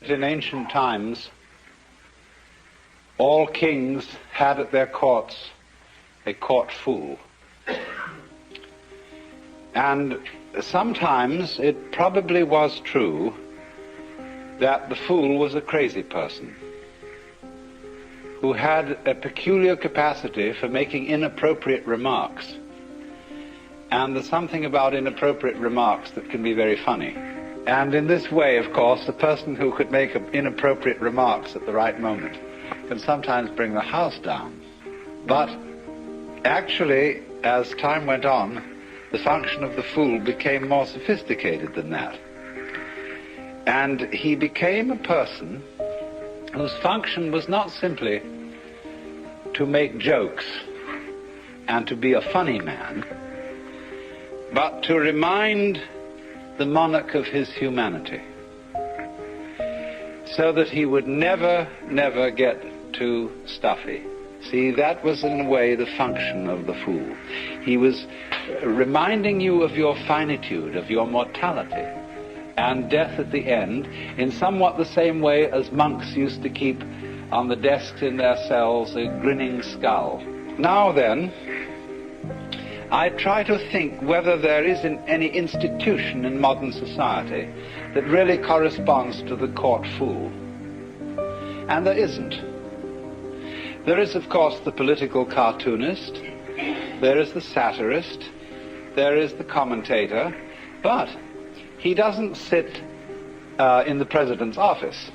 In ancient times, all kings had at their courts a court fool. And sometimes it probably was true that the fool was a crazy person who had a peculiar capacity for making inappropriate remarks. And there's something about inappropriate remarks that can be very funny. And in this way, of course, the person who could make inappropriate remarks at the right moment can sometimes bring the house down. But actually, as time went on, the function of the fool became more sophisticated than that. And he became a person whose function was not simply to make jokes and to be a funny man, but to remind the monarch of his humanity, so that he would never get too stuffy. See, that was in a way the function of the fool. He was reminding you of your finitude, of your mortality, and death at the end, in somewhat the same way as monks used to keep on the desks in their cells a grinning skull. Now then, I try to think whether there is any institution in modern society that really corresponds to the court fool. And there isn't. There is, of course, the political cartoonist, there is the satirist, there is the commentator, but he doesn't sit in the president's office.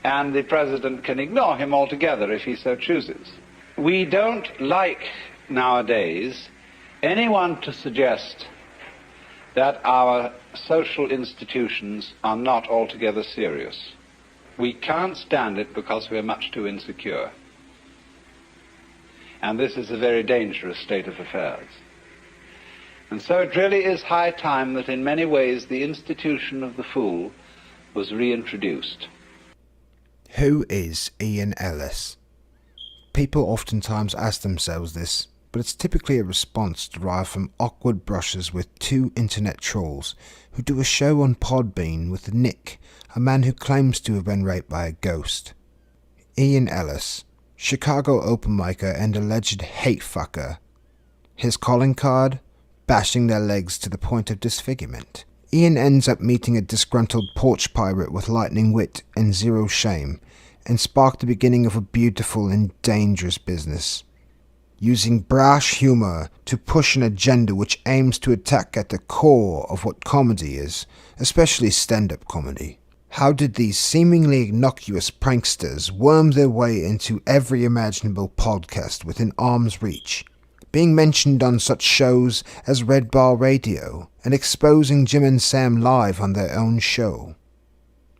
And the president can ignore him altogether if he so chooses. We don't like nowadays anyone to suggest that our social institutions are not altogether serious. We can't stand it because we're much too insecure. And this is a very dangerous state of affairs. And so it really is high time that in many ways the institution of the fool was reintroduced. Who is Ian Ellis? People oftentimes ask themselves this, but it's typically a response derived from awkward brushes with two internet trolls who do a show on Podbean with Nick, a man who claims to have been raped by a ghost. Ian Ellis, Chicago open micer and alleged hate fucker. His calling card? Bashing their legs to the point of disfigurement. Ian ends up meeting a disgruntled porch pirate with lightning wit and zero shame, and sparked the beginning of a beautiful and dangerous business, using brash humour to push an agenda which aims to attack at the core of what comedy is, especially stand-up comedy. How did these seemingly innocuous pranksters worm their way into every imaginable podcast within arm's reach, being mentioned on such shows as Red Bar Radio, and exposing Jim and Sam live on their own show?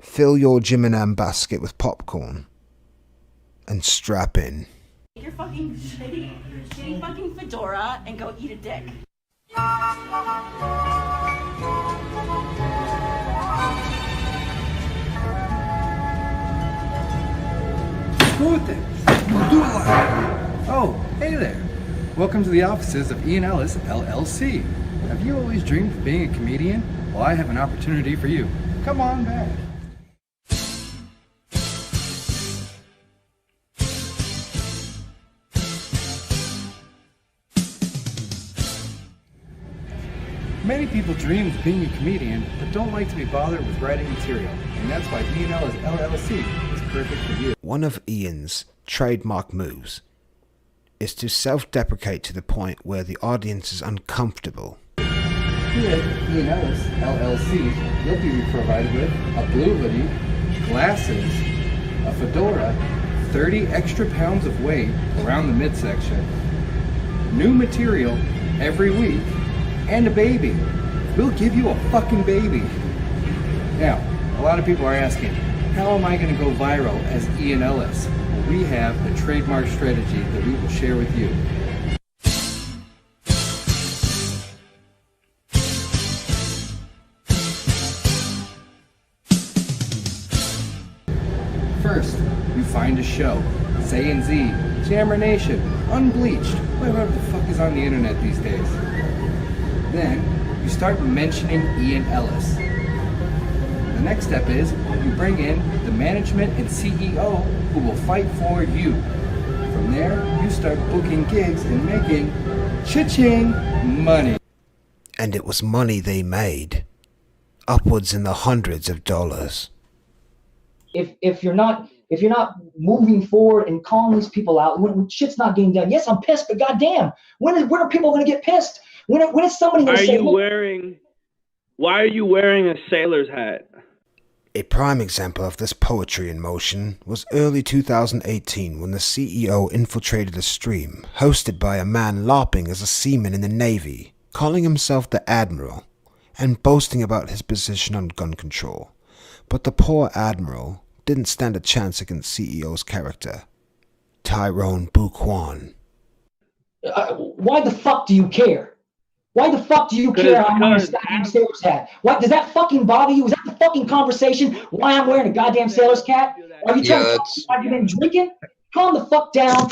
Fill your Jim and Am basket with popcorn and strap in. Take your fucking shitty fucking fedora and go eat a dick. Go with it. Do it live. Oh, hey there. Welcome to the offices of Ian Ellis, LLC. Have you always dreamed of being a comedian? Well, I have an opportunity for you. Come on back. Many people dream of being a comedian, but don't like to be bothered with writing material, and that's why Ian Ellis LLC is perfect for you. One of Ian's trademark moves is to self-deprecate to the point where the audience is uncomfortable. Here at Ian Ellis LLC, you'll be provided with a blue hoodie, glasses, a fedora, 30 extra pounds of weight around the midsection, new material every week, and a baby. We'll give you a fucking baby. Now, a lot of people are asking, how am I going to go viral as Ian Ellis? Well, we have a trademark strategy that we will share with you. First, you find a show, Say and Z, Jammer Nation, Unbleached, whatever the fuck is on the internet these days. Then, you start mentioning Ian Ellis. The next next step is you bring in the management and CEO who will fight for you. From there, you start booking gigs and making cha-ching money. And it was money they made. Upwards in the hundreds of dollars. If you're not moving forward and calling these people out, when shit's not getting done, yes, I'm pissed, but goddamn, when are people going to get pissed? When is somebody going to say, why are you wearing a sailor's hat? A prime example of this poetry in motion was early 2018 when the CEO infiltrated a stream hosted by a man larping as a seaman in the Navy, calling himself the Admiral, and boasting about his position on gun control. But the poor Admiral didn't stand a chance against CEO's character, Tyrone Buquan. Why the fuck do you care? Why the fuck do you care I'm wearing a goddamn sailor's hat? What, does that fucking bother you? Is that the fucking conversation? Why I'm wearing a goddamn sailor's hat? Are you trying to talk about you've been drinking? Calm the fuck down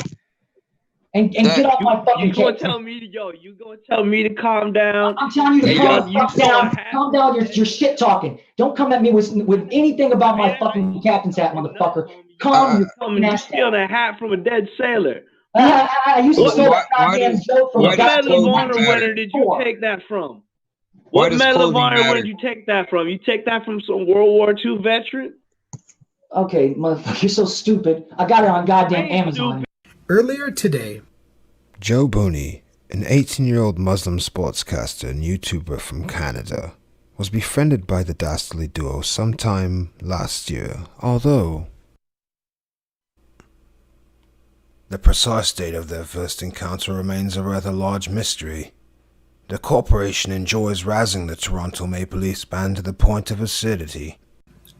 and get off my fucking case. You gonna tell me to calm down? I'm telling you to calm the fuck down. Calm down your shit talking. Don't come at me with anything about my fucking captain's hat, motherfucker. Calm your fucking ass down. You stealing a hat from a dead sailor. I used to steal a goddamn joke from a goddamn goddamn Medal of Honor winner did you take that from? What Medal of Honor winner did you take that from? You take that from some World War II veteran? Okay, motherfucker, you're so stupid. I got it on goddamn Amazon. Earlier today, Joe Booney, an 18-year-old Muslim sportscaster and YouTuber from Canada, was befriended by the dastardly duo sometime last year, although the precise date of their first encounter remains a rather large mystery. The corporation enjoys razzing the Toronto Maple Leafs band to the point of absurdity.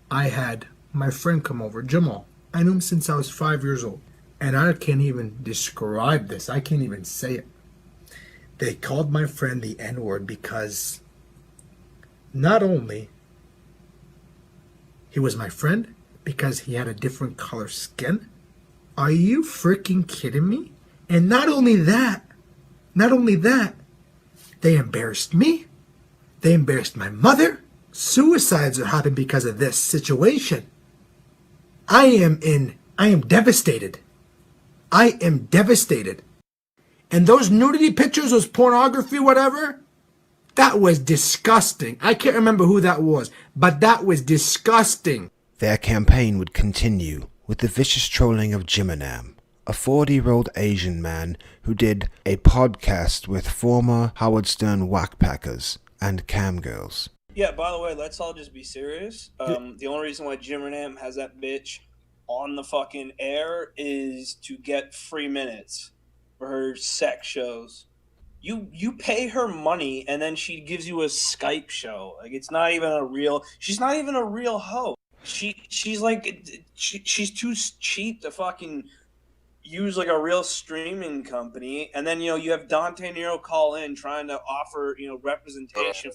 I had my friend come over, Jamal. I knew him since I was 5 years old. And I can't even describe this. I can't even say it. They called my friend the N-word because not only he was my friend, because he had a different color skin. Are you freaking kidding me? And not only that, they embarrassed me. They embarrassed my mother. Suicides have happened because of this situation. I am devastated. I am devastated. And those nudity pictures, those pornography, whatever, that was disgusting. I can't remember who that was, but that was disgusting. Their campaign would continue with the vicious trolling of Jiminam, a 40-year-old Asian man who did a podcast with former Howard Stern whackpackers and camgirls. Yeah, by the way, let's all just be serious. The only reason why Jiminam has that bitch on the fucking air is to get free minutes for her sex shows. You pay her money and then she gives you a Skype show. Like, it's not even a real. She's not even a real hoe. She's too cheap to fucking use like a real streaming company. And then you have Dante Nero call in trying to offer representation.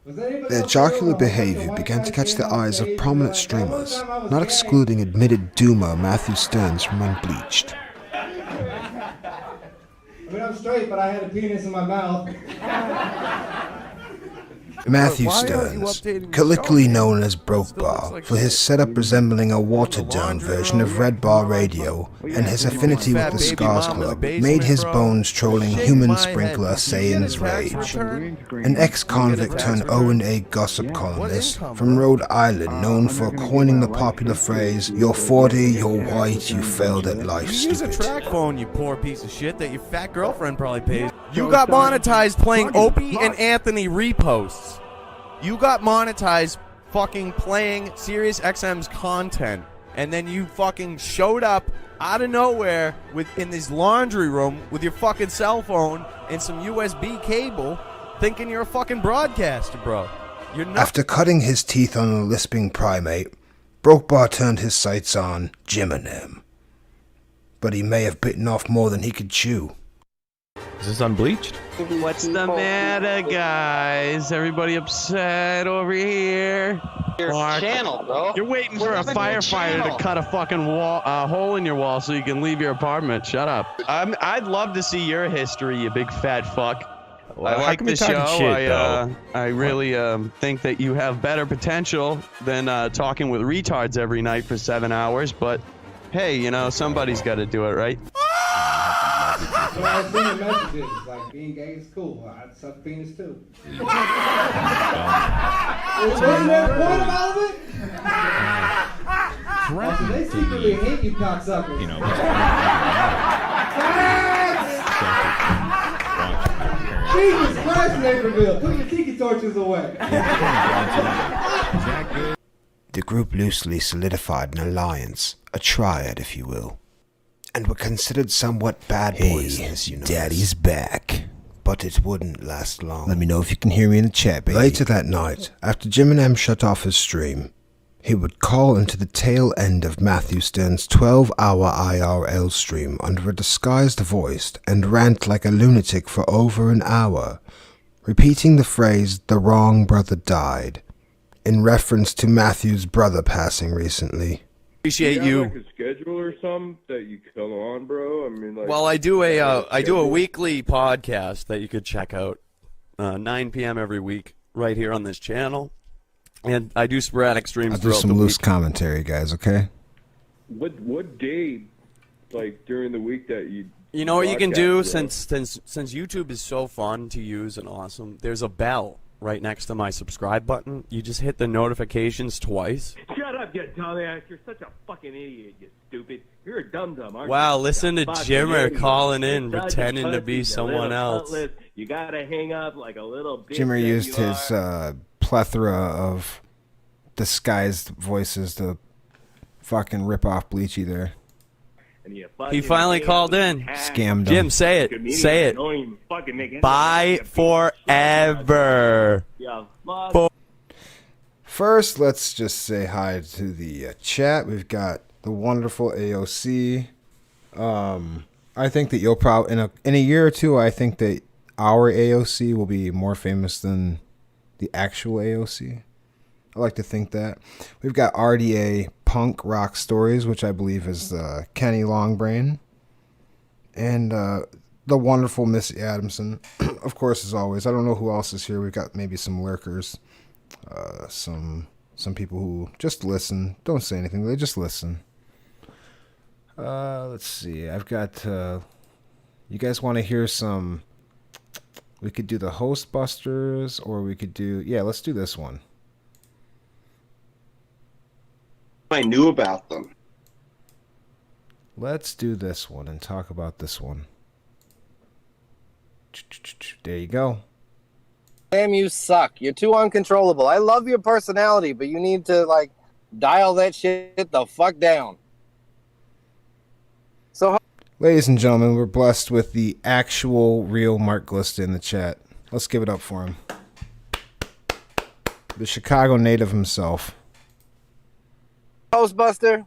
Their jocular behavior began to catch the eyes of prominent streamers, not excluding admitted doomer Matthew Stearns from Unbleached. I mean, I'm straight, but I had a penis in my mouth. Matthew Stearns, colloquially known as Broke Bar, for his setup resembling a watered-down version of Red Bar Radio, and his affinity with the Scars Club, made his bones trolling human sprinkler Sayan's rage. An ex-convict turned O&A gossip columnist from Rhode Island known for coining the popular phrase, "You're 40, you're white, you failed at life, Use a stupid." track phone, you poor piece of shit that your fat girlfriend probably pays. You got monetized playing Opie and Anthony reposts. You got monetized fucking playing SiriusXM's content. And then you fucking showed up out of nowhere in this laundry room with your fucking cell phone and some USB cable thinking you're a fucking broadcaster, bro. You're not. After cutting his teeth on a lisping primate, Broke Bar turned his sights on Jiminam. But he may have bitten off more than he could chew. Is this Unbleached? What's the matter, guys? Everybody upset over here? Your channel, bro. You're waiting for a firefighter to cut a fucking hole in your wall so you can leave your apartment. Shut up. I'd love to see your history, you big fat fuck. I like the show. Shit, I really think that you have better potential than talking with retards every night for 7 hours. But hey, you know, somebody's got to do it, right? So I was sending messages like being gay is cool. I'd suck penis too. Wasn't that the point of all of it? So they secretly hate you cocksuckers. You know. Jesus Christ, Naperville, put your tiki torches away. The group loosely solidified an alliance, a triad if you will, and were considered somewhat bad boys in this universe. Daddy's back. But it wouldn't last long. Let me know if you can hear me in the chat, baby. Later that night, after Jim and M shut off his stream, he would call into the tail end of Matthew Stern's 12-hour IRL stream under a disguised voice and rant like a lunatic for over an hour, repeating the phrase, "the wrong brother died," in reference to Matthew's brother passing recently. Appreciate you. Like a schedule or something that you come on, bro? I mean, like. Well, I do a weekly podcast that you could check out, 9 p.m. every week, right here on this channel, and I do sporadic streams. I'll do some loose commentary, guys. Okay. What day, like during the week that you? You know what you can do since YouTube is so fun to use and awesome. There's a bell right next to my subscribe button. You just hit the notifications twice. Shut up, you dumbass! You're such a fucking idiot, you stupid. You're a dum-dum, aren't you? Wow, listen to Jimmer calling in, pretending to be someone else. You gotta hang up like a little bitch. Jimmer used his plethora of disguised voices to fucking rip off Bleachy there. He finally called in. Scammed him. Jim, say it. Say it. Bye forever. First, let's just say hi to the chat. We've got the wonderful AOC. I think that you'll probably in a year or two. I think that our AOC will be more famous than the actual AOC. I like to think that. We've got RDA Punk Rock Stories, which I believe is Kenny Longbrain, and the wonderful Missy Adamson, of course, as always. I don't know who else is here. We've got maybe some lurkers, some people who just listen, don't say anything. They just listen. Let's see. I've got. You guys want to hear some? We could do the Hostbusters, or we could do. Yeah, let's do this one. I knew about them. Let's do this one and talk about this one. There you go. Damn, you suck. You're too uncontrollable. I love your personality, but you need to, like, dial that shit the fuck down. So, ladies and gentlemen, we're blessed with the actual real Mark Glista in the chat. Let's give it up for him. The Chicago native himself. Ghostbuster?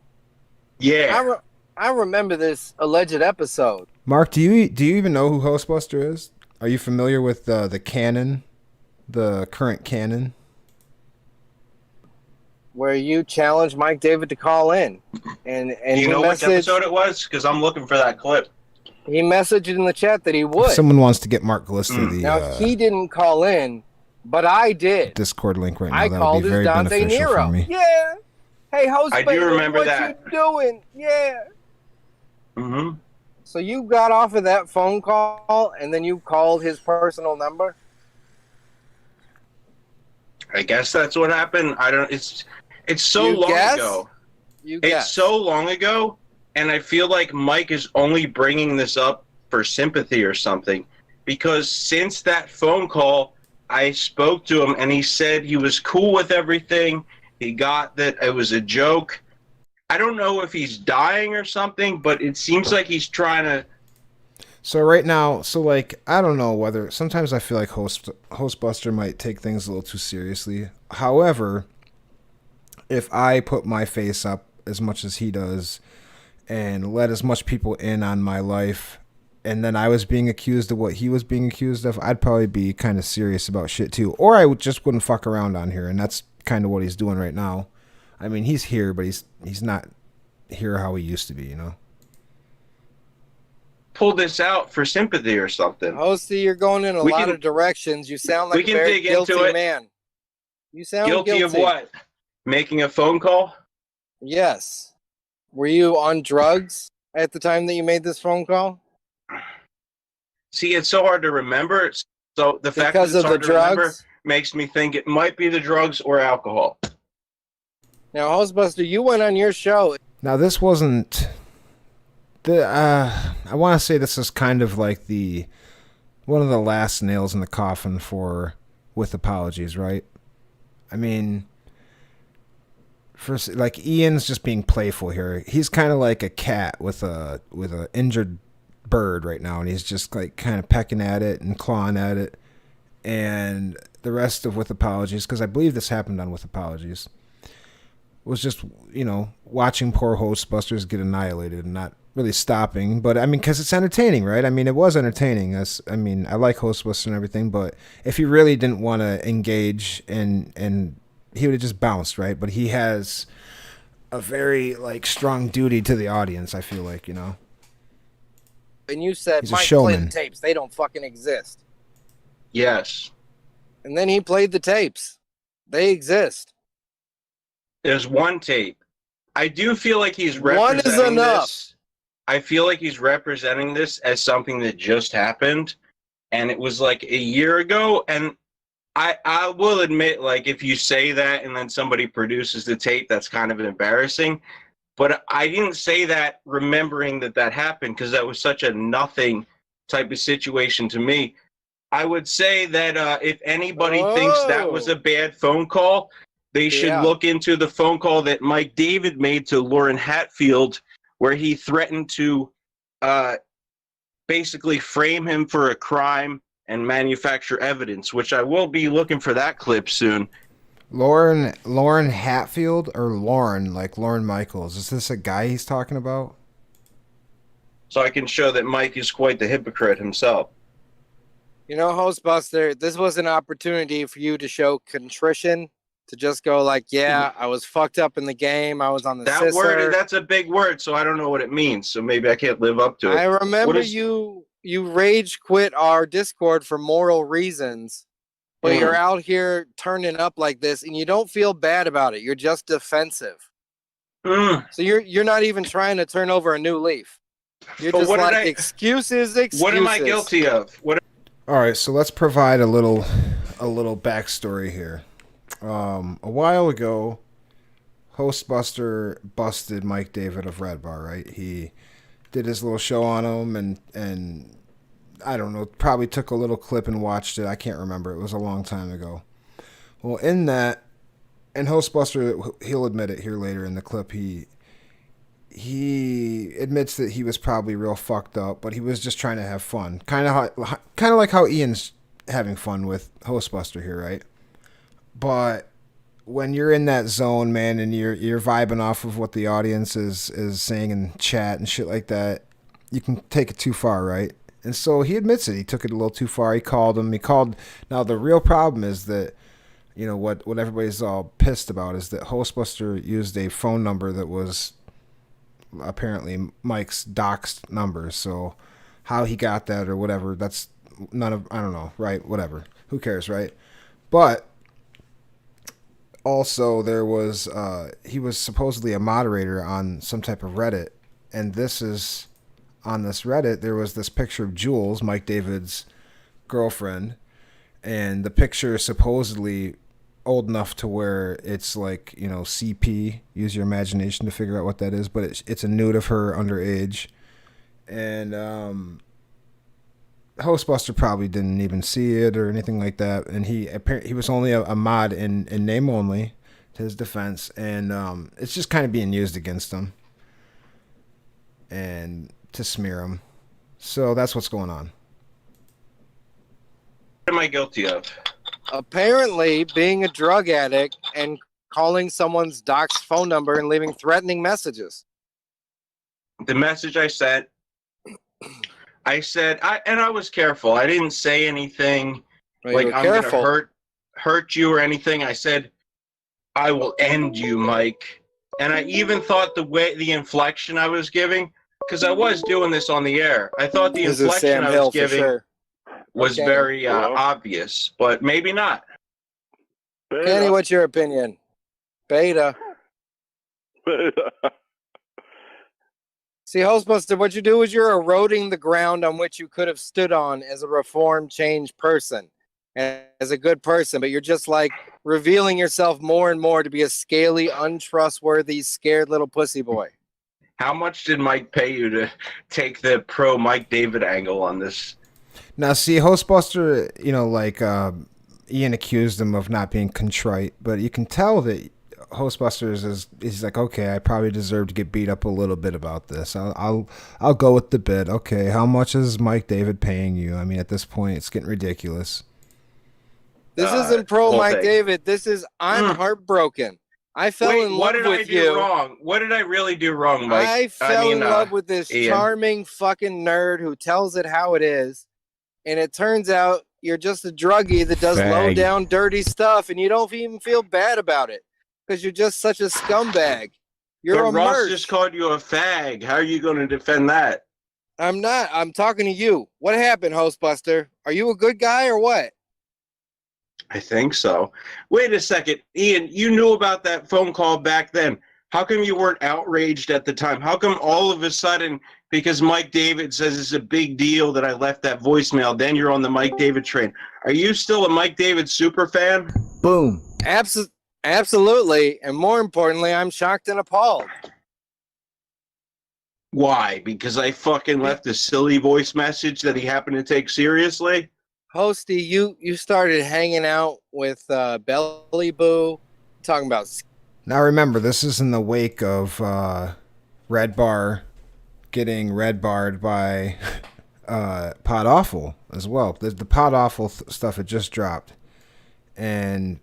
Yeah. I remember this alleged episode. Mark, do you even know who Hostbuster is? Are you familiar with the canon, the current canon? Where you challenged Mike David to call in. And you know which episode it was? Because I'm looking for that clip. He messaged in the chat that he would. If someone wants to get Mark Glista now, he didn't call in, but I did. Discord link right now. I called his Dante Nero. For me. Yeah. Hey, host, I do remember that. What you doing? Yeah. Mm-hmm. So you got off of that phone call, and then you called his personal number? I guess that's what happened. I don't. It's so long ago. It's so long ago, and I feel like Mike is only bringing this up for sympathy or something, because since that phone call, I spoke to him, and he said he was cool with everything. He got that it was a joke. I don't know if he's dying or something, but it seems like he's trying to. So right now, I don't know whether sometimes I feel like Hostbuster might take things a little too seriously. However, if I put my face up as much as he does and let as much people in on my life, and then I was being accused of what he was being accused of, I'd probably be kind of serious about shit too. Or I just wouldn't fuck around on here, and that's kind of what he's doing right now. I mean, he's here, but he's not here how he used to be, you know? pull this out for sympathy or something. Hosty, you're going in a lot of directions. You sound like a very guilty man. You sound guilty of what? Making a phone call? Yes. Were you on drugs at the time that you made this phone call? See, it's so hard to remember. So the fact that it's hard to remember makes me think it might be the drugs or alcohol. Now, Hostbuster, you went on your show. Now, this wasn't the. I want to say this is kind of like one of the last nails in the coffin for With Apologies, right? I mean, first, like Ian's just being playful here. He's kind of like a cat with a injured bird right now, and he's just like kind of pecking at it and clawing at it. And the rest of With Apologies, because I believe this happened on With Apologies, was just, you know, watching poor Hostbusters get annihilated and not really stopping. But I mean, because it's entertaining, right? I mean, it was entertaining. I mean, I like Hostbusters and everything, but if he really didn't want to engage and he would have just bounced, right? But he has a very like strong duty to the audience, I feel like, you know. And you said He's a Mike showman. Clinton tapes, they don't fucking exist. Yes. And then he played the tapes. They exist. There's one tape. I do feel like he's representing this. I feel like he's representing this as something that just happened, and it was like a year ago. And I will admit, like, if you say that and then somebody produces the tape, that's kind of embarrassing. But I didn't say that remembering that happened, because that was such a nothing type of situation to me. I would say that if anybody thinks that was a bad phone call, they should look into the phone call that Mike David made to Lauren Hatfield, where he threatened to basically frame him for a crime and manufacture evidence, which I will be looking for that clip soon. Lauren Hatfield, or Lauren, like Lauren Michaels? Is this a guy he's talking about? So I can show that Mike is quite the hypocrite himself. You know, Hostbuster, this was an opportunity for you to show contrition, to just go like, yeah, I was fucked up in the game. I was on the That word, that's a big word, so I don't know what it means. So maybe I can't live up to it. I remember you rage quit our Discord for moral reasons, but you're out here turning up like this, and you don't feel bad about it. You're just defensive. So you're not even trying to turn over a new leaf. You're just like, excuses. What am I guilty of? All right, so let's provide a little backstory here. A while ago, Hostbuster busted Mike David of Red Bar, right? He did his little show on him, and I don't know, probably took a little clip and watched it. I can't remember. It was a long time ago. Well, in that, and Hostbuster, he'll admit it here later in the clip, he admits that he was probably real fucked up, but he was just trying to have fun. Kind of like how Ian's having fun with Hostbuster here, right? But when you're in that zone, man, and you're vibing off of what the audience is saying in chat and shit like that, you can take it too far, right? And so he admits it. He took it a little too far. He called him. Now, the real problem is that, you know, what everybody's all pissed about is that Hostbuster used a phone number that was apparently Mike's doxed number. So how he got that or whatever, that's I don't know, right? Whatever. Who cares, right? But also there was, he was supposedly a moderator on some type of Reddit, and on this Reddit, there was this picture of Jules, Mike David's girlfriend, and the picture is supposedly old enough to where it's like, you know, CP, use your imagination to figure out what that is, but it's a nude of her underage, and Hostbuster probably didn't even see it or anything like that, and he was only a mod in name only, to his defense, and it's just kind of being used against him and to smear him. So that's what's going on. What am I guilty of? Apparently being a drug addict and calling someone's doxed phone number and leaving threatening messages. The message I sent, I was careful. I didn't say anything like I'm going to hurt you or anything. I said, I will end you, Mike. And I even thought the inflection I was giving because I was doing this on the air. I thought the This is inflection Sam I Hill was for giving sure. was Okay. very obvious, but maybe not. Kenny, what's your opinion? Beta. See, Hostbuster, what you do is you're eroding the ground on which you could have stood on as a reformed, changed person, and as a good person, but you're just like revealing yourself more and more to be a scaly, untrustworthy, scared little pussy boy. How much did Mike pay you to take the pro Mike David angle on this? Now, see, Hostbuster, you know, like Ian accused him of not being contrite, but you can tell that Hostbusters is like, okay, I probably deserve to get beat up a little bit about this. I'll go with the bid. Okay, how much is Mike David paying you? I mean, at this point, it's getting ridiculous. This isn't pro Mike David. This is I'm heartbroken. I fell in love what did with I do you. wrong? What did I really do wrong, Mike? I fell in love with this Ian. charming fucking nerd who tells it how it is, and it turns out you're just a druggie that does low Fag. down, dirty stuff, and you don't even feel bad about it because you're just such a scumbag. You're But a Ross merc. just called you a fag. How are you going to defend that? I'm not. I'm talking to you. What happened, Hostbuster? Are you a good guy or what? I think so. Wait a second, Ian. You knew about that phone call back then. How come you weren't outraged at the time? How come all of a sudden, because Mike David says it's a big deal that I left that voicemail, then you're on the Mike David train? Are you still a Mike David super fan? Boom. Absolutely. And more importantly, I'm shocked and appalled. Why? Because I fucking left a silly voice message that he happened to take seriously? Hosty, you started hanging out with Belly Boo, talking about. Now remember, this is in the wake of Red Bar getting red barred by Pod Awful as well. The Pod Awful stuff had just dropped, and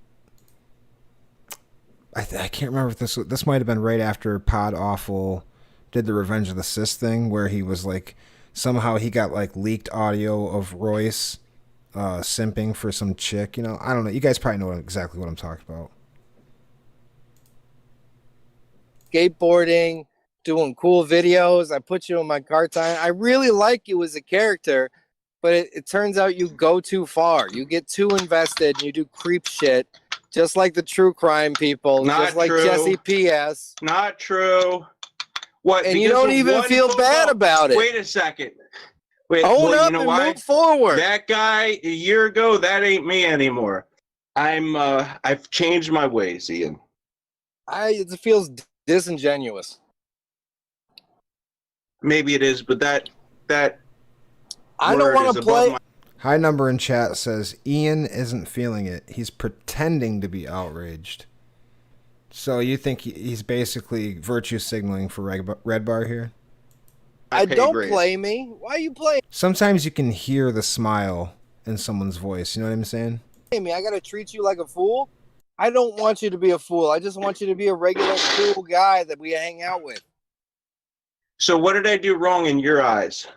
I can't remember if this might have been right after Pod Awful did the Revenge of the Sis thing, where he was like, somehow he got like leaked audio of Royce simping for some chick. You know, I don't know. You guys probably know exactly what I'm talking about. Skateboarding, doing cool videos. I put you in my car time. I really like you as a character, but it turns out you go too far. You get too invested and you do creep shit, just like the true crime people, Not just like true. Jesse P.S. Not true. What? And you because don't of even one feel phone bad call? about it. Wait a second. Wait, Own well, up you know and why? move forward. That guy a year ago, that ain't me anymore. I've changed my ways, Ian. It feels disingenuous. Maybe it is, but that I don't word want is to above play. my- High number in chat says Ian isn't feeling it. He's pretending to be outraged. So you think he's basically virtue signaling for Red Bar here? Don't play me. Why you play Sometimes you can hear the smile in someone's voice. You know what I'm saying? me? I gotta treat you like a fool. I don't want you to be a fool. I just want you to be a regular cool guy that we hang out with. So what did I do wrong in your eyes?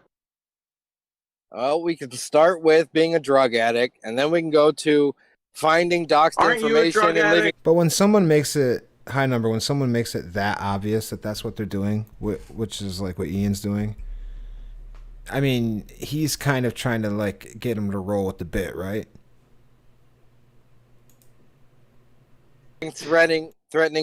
Oh, we could start with being a drug addict, and then we can go to finding doxed Aren't you a information drug and living. addict? But when someone makes it high number, when someone makes it that obvious that that's what they're doing, which is like what Ian's doing, I mean, he's kind of trying to like get him to roll with the bit, right? Threatening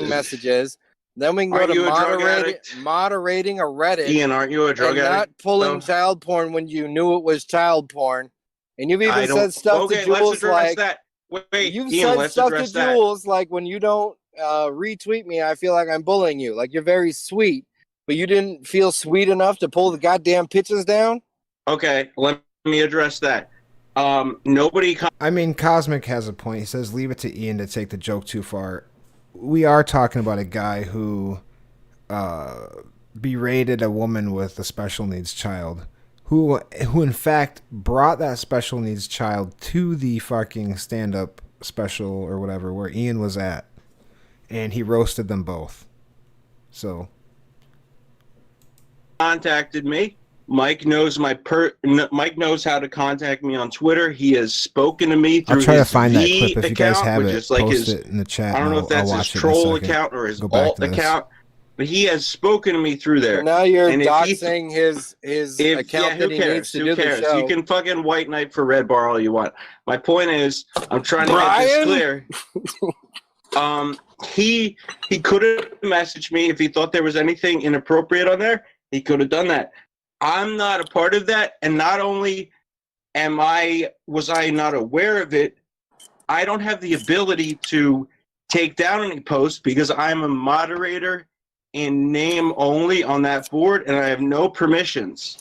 messages. Then we can go Aren't you to a drug moderating a Reddit. Ian, aren't you a drug and addict? not pulling though? child porn when you knew it was child porn. And you've I even don't- said stuff okay, to let's Jules address like that. Wait, you've Ian, said let's stuff to address that. Jules like when you don't retweet me, I feel like I'm bullying you. Like you're very sweet, but you didn't feel sweet enough to pull the goddamn pictures down. Okay, let me address that. Nobody. I mean, Cosmic has a point. He says, leave it to Ian to take the joke too far. We are talking about a guy who berated a woman with a special needs child, who in fact brought that special needs child to the fucking stand-up special or whatever where Ian was at, and he roasted them both. So Contacted me. Mike knows Mike knows how to contact me on Twitter. He has spoken to me through I'll try to his find that V clip if you guys account, have which it. is like Post his, it in the chat. I don't know if I'll that's his watch it in a troll second. account or his Go back alt to this. account. but he has spoken to me through there. So now you're And doxing his account that he needs to do the show. You can fucking white knight for Red Bar all you want. My point is, I'm trying to get this clear. He could have messaged me if he thought there was anything inappropriate on there. He could have done that. I'm not a part of that, and not only was I not aware of it, I don't have the ability to take down any posts because I'm a moderator in name only on that board, and I have no permissions,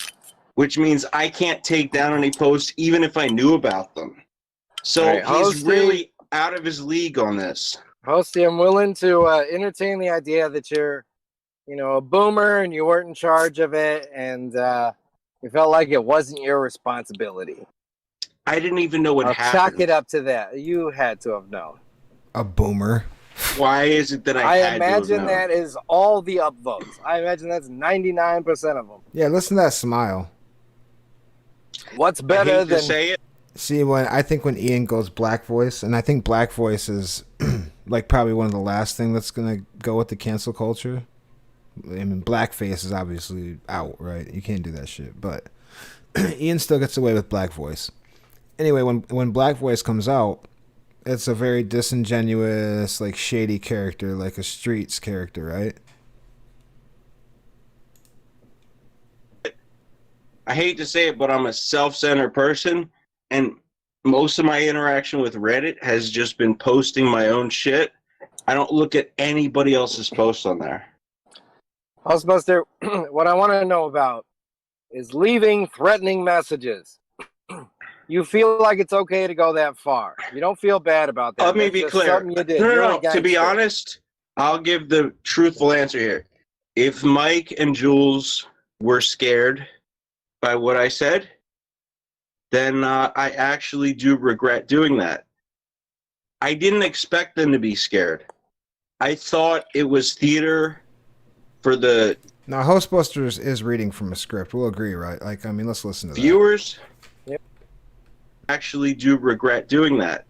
which means I can't take down any posts even if I knew about them. So right, he's really out of his league on this. Hosty, I'm willing to entertain the idea that you're, a boomer and you weren't in charge of it, and you felt like it wasn't your responsibility. I didn't even know what happened. Chalk it up to that. You had to have known. A boomer. Why is it that I had to have imagine known? that is all the upvotes. I imagine that's 99% of them. Yeah, listen to that smile. What's better than say it? See, I think when Ian goes black voice, and I think black voice is like probably one of the last thing that's gonna go with the cancel culture. I mean, blackface is obviously out, right? You can't do that shit. But Ian still gets away with black voice. Anyway, when black voice comes out, it's a very disingenuous, like shady character, like a streets character, right? I hate to say it, but I'm a self-centered person, and most of my interaction with Reddit has just been posting my own shit. I don't look at anybody else's posts on there. Housebuster, what I want to know about is leaving threatening messages. You feel like it's okay to go that far. You don't feel bad about that. Let me be clear. You did. No. To be honest, I'll give the truthful answer here. If Mike and Jules were scared by what I said, then I actually do regret doing that. I didn't expect them to be scared. I thought it was theater for the... Now, Hostbusters is reading from a script. We'll agree, right? Like, I mean, let's listen to that. Viewers actually do regret doing that.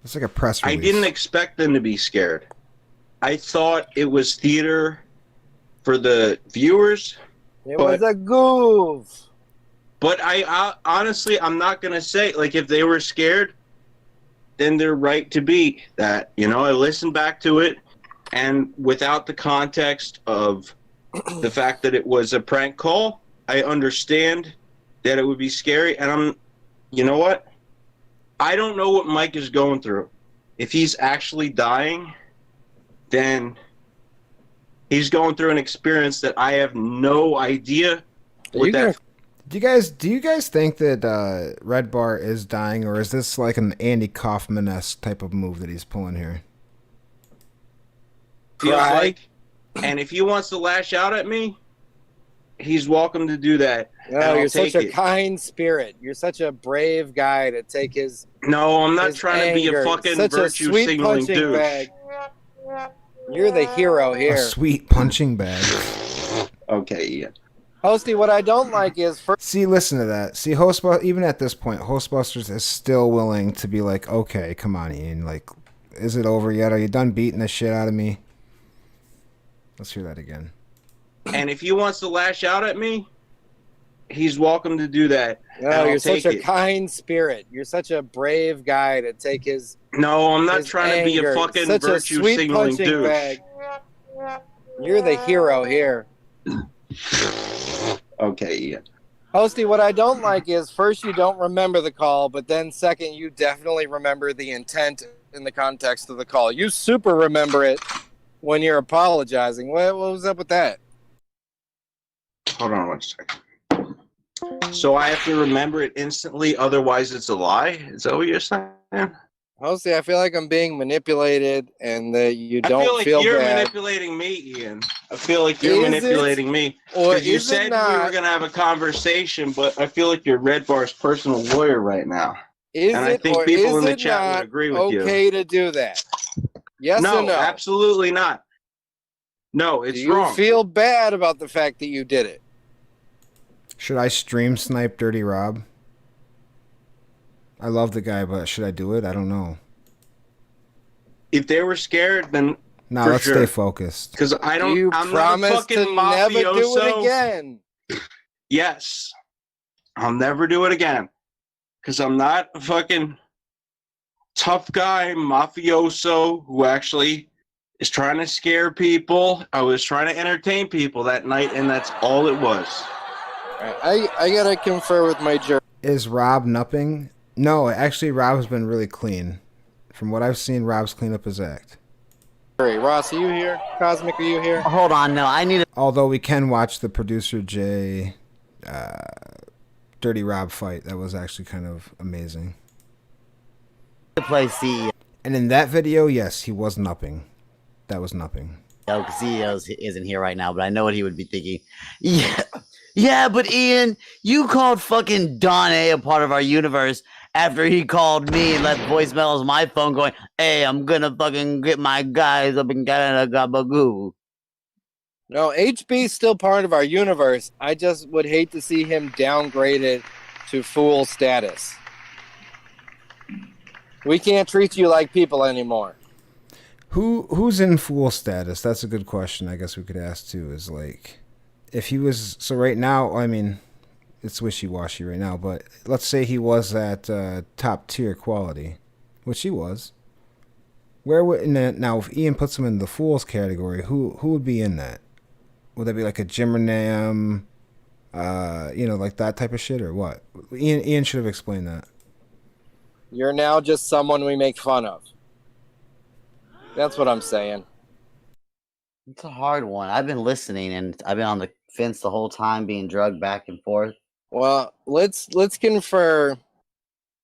It's like a press release. I didn't expect them to be scared. I thought it was theater for the viewers. It was a goof. But I honestly, I'm not going to say, like, if they were scared, then they're right to be that. I listened back to it, and without the context of the fact that it was a prank call, I understand that it would be scary. And you know what? I don't know what Mike is going through. If he's actually dying, then he's going through an experience that I have no idea what that... Do you guys think that Red Bar is dying, or is this like an Andy Kaufman-esque type of move that he's pulling here? Feels like, and if he wants to lash out at me, he's welcome to do that. No, you're such a kind spirit. You're such a brave guy to take his... No, I'm not trying to be a fucking virtue signaling douche. Bag. You're the hero here. A sweet punching bag. Okay, yeah. Hosty, what I don't like is... See, listen to that. See, even at this point, Hostbusters is still willing to be like, okay, come on, Ian. Like, is it over yet? Are you done beating the shit out of me? Let's hear that again. And if he wants to lash out at me, he's welcome to do that. No, you're such a kind spirit. You're such a brave guy to take his... No, I'm not trying to be a fucking virtue signaling douche. Bag. You're the hero here. Okay, yeah. Hosty, what I don't like is, first, you don't remember the call, but then second, you definitely remember the intent in the context of the call. You super remember it when you're apologizing. What was up with that? Hold on 1 second. So I have to remember it instantly, otherwise it's a lie? Is that what you're saying? Hosty, I feel like I'm being manipulated and that you don't feel bad. I feel like you're manipulating me, Ian. I feel like you're manipulating me. Because you said we were going to have a conversation, but I feel like you're Red Bar's personal lawyer right now. I think people in the chat would agree with you. Okay to do that? Yes or no? No, absolutely not. No, it's wrong. Do you feel bad about the fact that you did it? Should I stream snipe Dirty Rob? I love the guy, but should I do it? I don't know. If they were scared, then No, For let's sure. stay focused. Because I don't. You I'm not a promise fucking to never do it mafioso. again. Yes, I'll never do it again. Because I'm not a fucking tough guy mafioso who actually is trying to scare people. I was trying to entertain people that night, and that's all it was. I gotta confer with my jury. Is Rob nupping? No, actually, Rob's been really clean. From what I've seen, Rob's cleaned up his act. Ross, are you here? Cosmic, are you here? Hold on, no, I need to... Although we can watch the producer Jay Dirty Rob fight. That was actually kind of amazing. play CEO. And in that video, yes, he was nupping. That was nupping. Because CEO isn't here right now, but I know what he would be thinking. Yeah, but Ian, you called fucking Don A a part of our universe after he called me and left voicemails on my phone going, hey, I'm gonna fucking get my guys up in Canada, gabagoo. No, HB's still part of our universe. I just would hate to see him downgraded to fool status. We can't treat you like people anymore. Who's in fool status? That's a good question. I guess we could ask too. Is like, if he was so right now. I mean, it's wishy-washy right now. But let's say he was at top tier quality, which he was. Where would now if Ian puts him in the fools category? Who would be in that? Would that be like a Jimmernam, like that type of shit, or what? Ian should have explained that. You're now just someone we make fun of. That's what I'm saying. It's a hard one. I've been listening, and I've been on the fence the whole time, being drugged back and forth. Well, let's confer.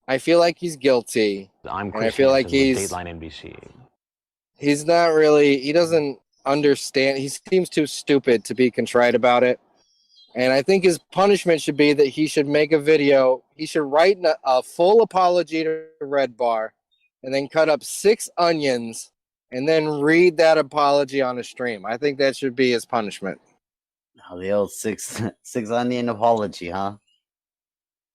I feel like he's guilty. And I feel like he's Dateline NBC. He's not really. He doesn't understand. He seems too stupid to be contrite about it. And I think his punishment should be that he should make a video. He should write a full apology to Red Bar, and then cut up 6 onions, and then read that apology on a stream. I think that should be his punishment. Oh, the old six onion apology, huh?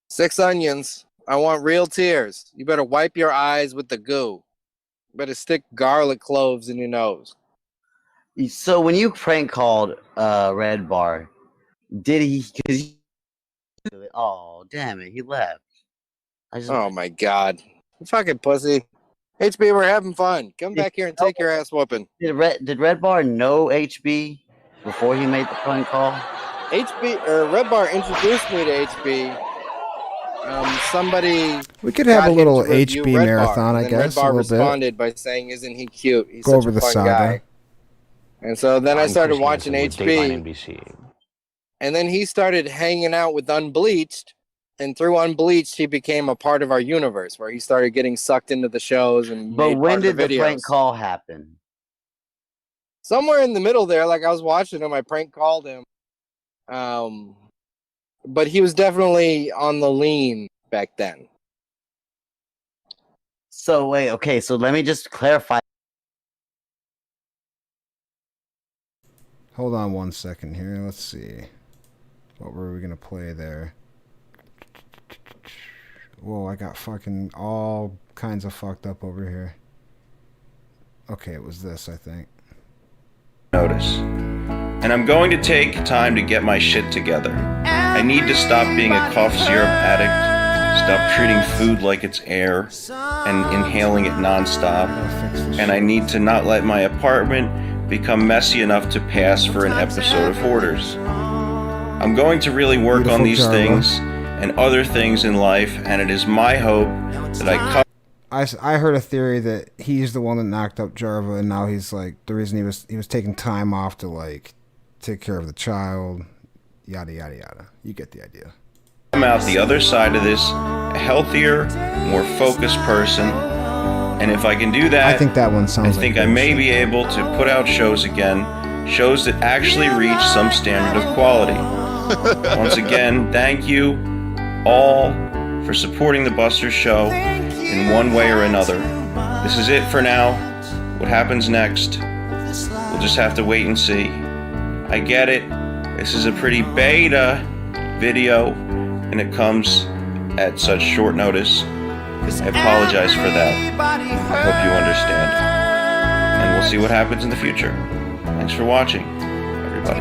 6 onions. I want real tears. You better wipe your eyes with the goo. You better stick garlic cloves in your nose. So when you prank called Red Bar, did he? Oh, damn it, he left. Oh my god, you fucking pussy. HB, we're having fun. Come back here and take your ass whooping. Did Red Bar know HB before he made the prank call? Red Bar introduced me to HB. Somebody. We could have a little HB Red marathon, Bar, I guess. Red Bar a little responded bit. by saying, "Isn't he cute? He's Go such over a the fun saga. guy." And so then I started watching Dateline HB. NBC. And then he started hanging out with Unbleached, and through Unbleached, he became a part of our universe, where he started getting sucked into the shows and. But made when part of did the videos. prank call happen? Somewhere in the middle there, like I was watching him, I prank called him. But he was definitely on the lean back then. So wait, okay, so let me just clarify. Hold on 1 second here. Let's see. What were we gonna play there? Whoa, I got fucking all kinds of fucked up over here. Okay, it was this, I think. Notice. And I'm going to take time to get my shit together. I need to stop being a cough syrup addict, stop treating food like it's air, and inhaling it nonstop. And I need to not let my apartment become messy enough to pass for an episode of Hoarders. I'm going to really work on these things and other things in life, and it is my hope that I heard a theory that he's the one that knocked up Jarva, and now he's like the reason he was taking time off to like take care of the child, yada yada yada. You get the idea. come out the other side of this a healthier, more focused person. And if I can do that, I think that one sounds I think I may be able to put out shows again, shows that actually reach some standard of quality. Once again, thank you all for supporting the Buster Show in one way or another. This is it for now. What happens next, we'll just have to wait and see. I get it. This is a pretty beta video, and it comes at such short notice. I apologize for that. I hope you understand. and we'll see what happens in the future. Thanks for watching, everybody.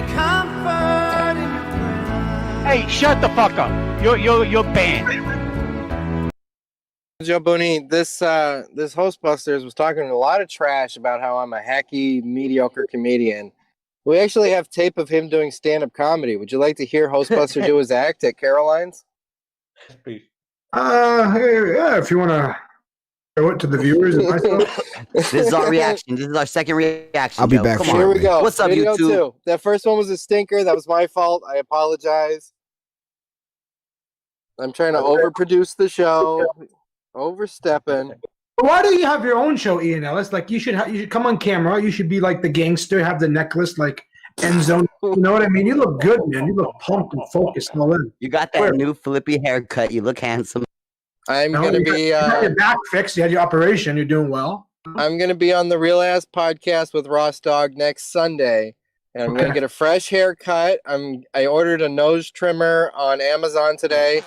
Hey, shut the fuck up. You're banned. Joe Booney, this Hostbusters was talking a lot of trash about how I'm a hacky, mediocre comedian. We actually have tape of him doing stand-up comedy. Would you like to hear Hostbuster do his act at Caroline's? Yeah, if you want to show it to the viewers and myself. This is our reaction. This is our second reaction. I'll be Joe. back Come shortly. on. Here we go. What's up, Video YouTube? 2. That first one was a stinker. That was my fault. I apologize. I'm trying to overproduce the show. Overstepping. Why do you have your own show, Ian Ellis? Like you should come on camera. You should be like the gangster, have the necklace, like end zone. You know what I mean? You look good, man. You look pumped and focused all in. You got that new flippy haircut. You look handsome. I'm gonna be. You got your back fixed. You had your operation. You're doing well. I'm gonna be on the Real Ass podcast with Ross Dog next Sunday, and I'm gonna get a fresh haircut. I ordered a nose trimmer on Amazon today.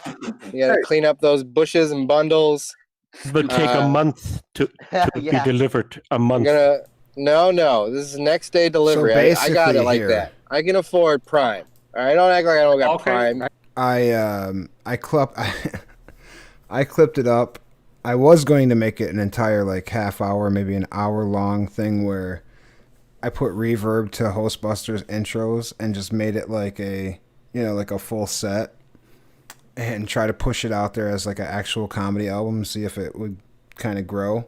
You gotta clean up those bushes and bundles. It will take a month to be delivered. A month. No. This is next day delivery. So I got it like here- that. I can afford Prime. All right, don't act like I don't got Prime. I clipped it up. I was going to make it an entire like half hour, maybe an hour long thing where I put reverb to Hostbusters intros and just made it like a full set and try to push it out there as like an actual comedy album, see if it would kind of grow.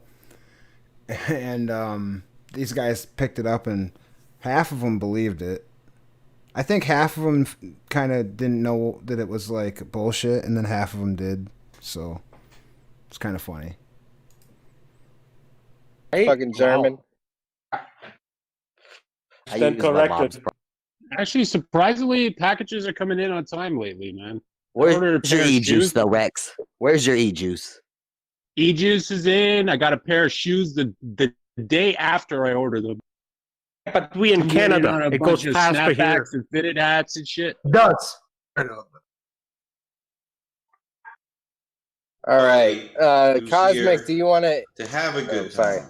And these guys picked it up and half of them believed it. I think half of them kind of didn't know that it was like bullshit, and then half of them did. So it's kind of funny. Fucking German. Stand corrected. Actually, surprisingly, packages are coming in on time lately, man. Where's your e-juice though, Rex? Where's your e-juice? E-juice is in. I got a pair of shoes the day after I ordered them. But we in Canada, it goes faster here. And fitted hats and shit. It does. All right, Cosmic, do you want to have a good time,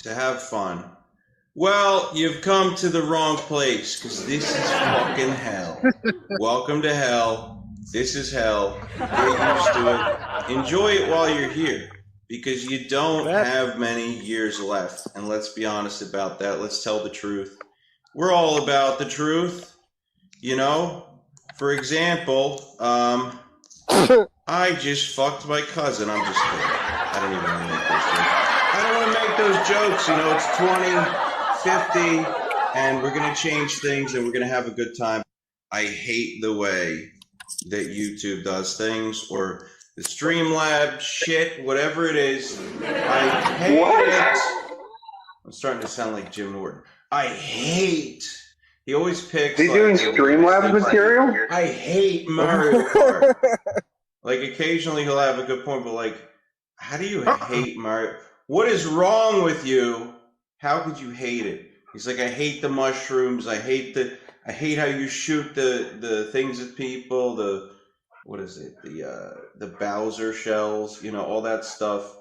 to have fun? Well, you've come to the wrong place because this is fucking hell. Welcome to hell. This is hell. Get used to it. Enjoy it while you're here because you don't have many years left. And let's be honest about that. Let's tell the truth. We're all about the truth. You know, for example, I just fucked my cousin. I'm just kidding. I don't even want to make those jokes. I don't want to make those jokes. You know, it's 20, 50, and we're going to change things and we're going to have a good time. I hate the way that YouTube does things or the Streamlab shit, whatever it is. I hate it. I'm starting to sound like Jim Norton. I hate. He always picks. Is he doing Streamlabs material? I hate Mario Kart. Like occasionally he'll have a good point, but like, how do you hate Mario? What is wrong with you? How could you hate it? He's like, I hate the mushrooms. I hate how you shoot the things at people. The Bowser shells. You know, all that stuff.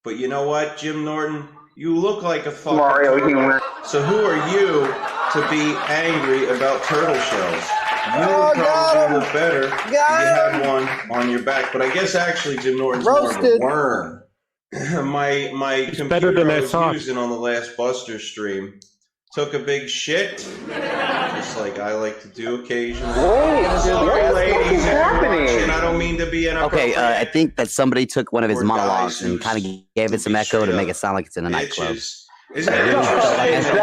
But you know what, Jim Norton? You look like a fucking Mario humor. So who are you to be angry about turtle shells? You would probably look better if you had one on your back. But I guess actually Jim Norton's more of a worm. My computer I was using on the last Buster stream took a big shit, just like I like to do occasionally. What's happening? And I don't mean to be inappropriate. Okay, I think that somebody took one of his monologues and kind of gave it some echo to make it sound like it's in a nightclub. I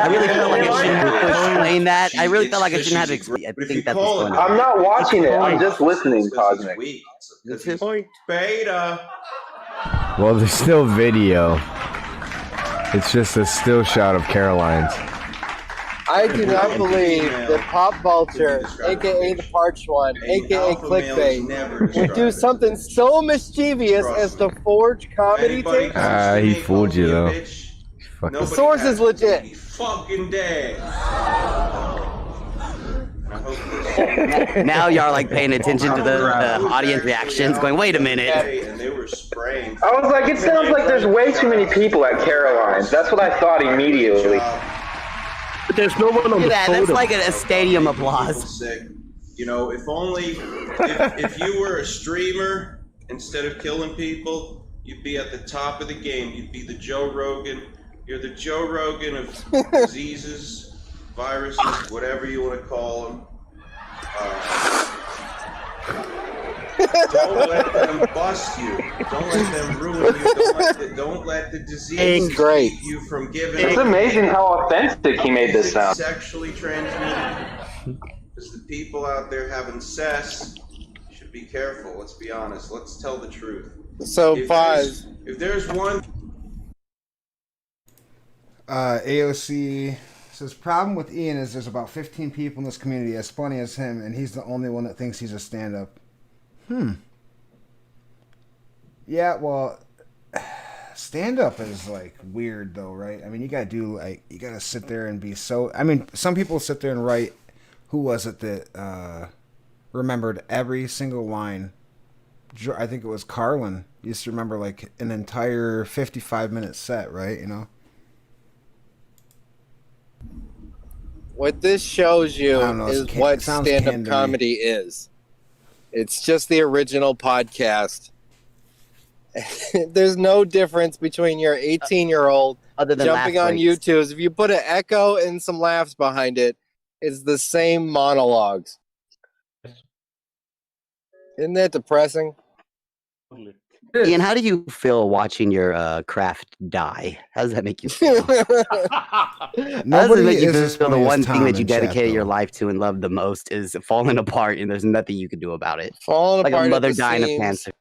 really felt like I shouldn't have to explain that. I really felt like I shouldn't have to explain. I think that's what's going on. I'm not watching it. I'm just listening, Cosmic. Beta. Well, there's still video. It's just a still shot of Caroline's. I do not believe that Pop Vulture, aka the Parched One, aka Clickbait, would do something so mischievous as to forge comedy tapes. He fooled you though. The source is legit. Fucking dead. Now y'all are like paying attention to the audience reactions, going, "Wait a minute." And they were spraying. I was like, it sounds like there's way too many people at Caroline's. That's what I thought immediately. But there's no one on Look the at that. That's photo. like a stadium applause. Sick. You know, if only if you were a streamer instead of killing people, you'd be at the top of the game. You'd be the Joe Rogan. You're the Joe Rogan of diseases, viruses, whatever you want to call them. Don't let them bust you. Don't let them ruin you. Don't let the disease keep you from giving. It's amazing how authentic he made this sound. Sexually transmitted. Because the people out there having cess should be careful. Let's be honest. Let's tell the truth. So, If there's one. AOC says, problem with Ian is there's about 15 people in this community as funny as him, and he's the only one that thinks he's a stand-up. Yeah, well, stand-up is, like, weird, though, right? I mean, you gotta do, like, you gotta sit there and be so... I mean, some people sit there and write... Who was it that remembered every single line? I think it was Carlin. Used to remember, like, an entire 55-minute set, right? You know? What this shows you is what stand-up comedy is. It's just the original podcast. There's no difference between your 18-year-old jumping on YouTube. If you put an echo and some laughs behind it, it's the same monologues. Isn't that depressing? Ian, how do you feel watching your craft die? How does that make you feel? How does it make you feel the one thing that you dedicated your life to and loved the most is falling apart and there's nothing you can do about it? Falling like apart a mother at the dying seams. of cancer.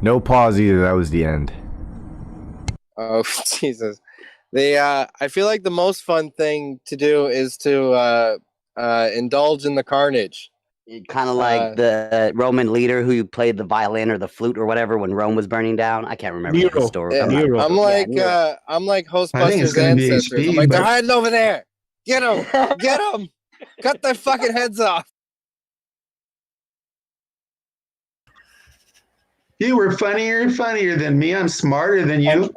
No pause either. That was the end. Oh, Jesus. I feel like the most fun thing to do is to indulge in the carnage. Kind of like the Roman leader who played the violin or the flute or whatever when Rome was burning down. I can't remember the story. I'm like Hostbusters ancestors. I'm like, they're hiding over there. Get them! Get them! Cut their fucking heads off. You were funnier and funnier than me. I'm smarter than you.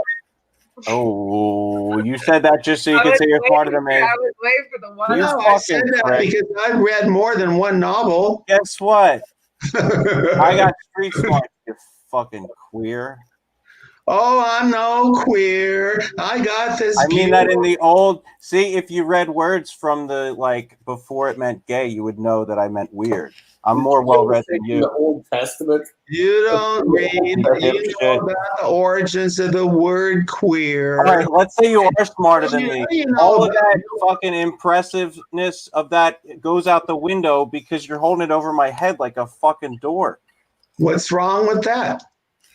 Oh, you said that just so you could say you're smarter than me. I was waiting for the one. No, I said that because I've read more than one novel. Guess what? I got street smart, you fucking queer. Oh, I'm no queer. I got this. I mean that in the old. See, if you read words from the before it meant gay, you would know that I meant weird. I'm more well read than you. The Old Testament. You don't read. You know about the origins of the word queer. All right, let's say you are smarter than me. All of that fucking impressiveness of that goes out the window because you're holding it over my head like a fucking door. What's wrong with that?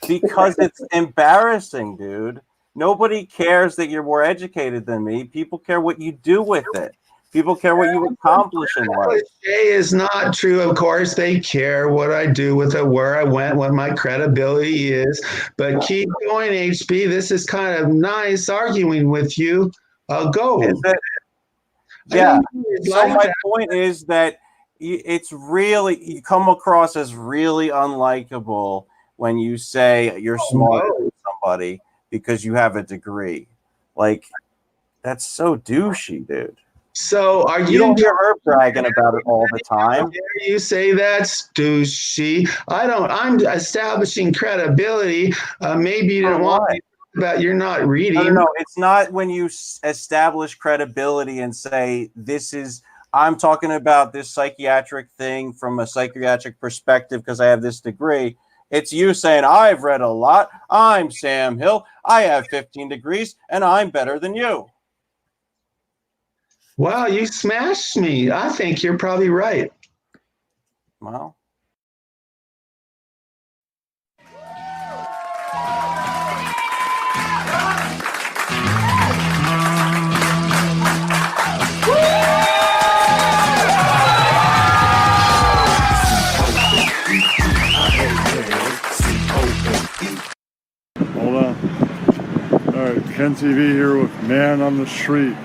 Because it's embarrassing, dude. Nobody cares that you're more educated than me. People care what you do with it. People care what you accomplish in life. Cliche is not true. Of course, they care what I do with it, where I went, what my credibility is. But keep going, HB. This is kind of nice arguing with you. I'll go. Yeah. So my point is that it's really, you come across as really unlikable when you say you're smarter than somebody because you have a degree. Like, that's so douchey, dude. So are you don't hear her bragging about it all the time. How dare you say that's douchey? I'm establishing credibility. Maybe you don't want me to talk about you're not reading. No, it's not when you establish credibility and say I'm talking about this psychiatric thing from a psychiatric perspective because I have this degree. It's you saying, I've read a lot. I'm Sam Hill. I have 15 degrees and I'm better than you. Wow, you smashed me. I think you're probably right. Well. Hold on. All right, Ken TV here with Man on the Street.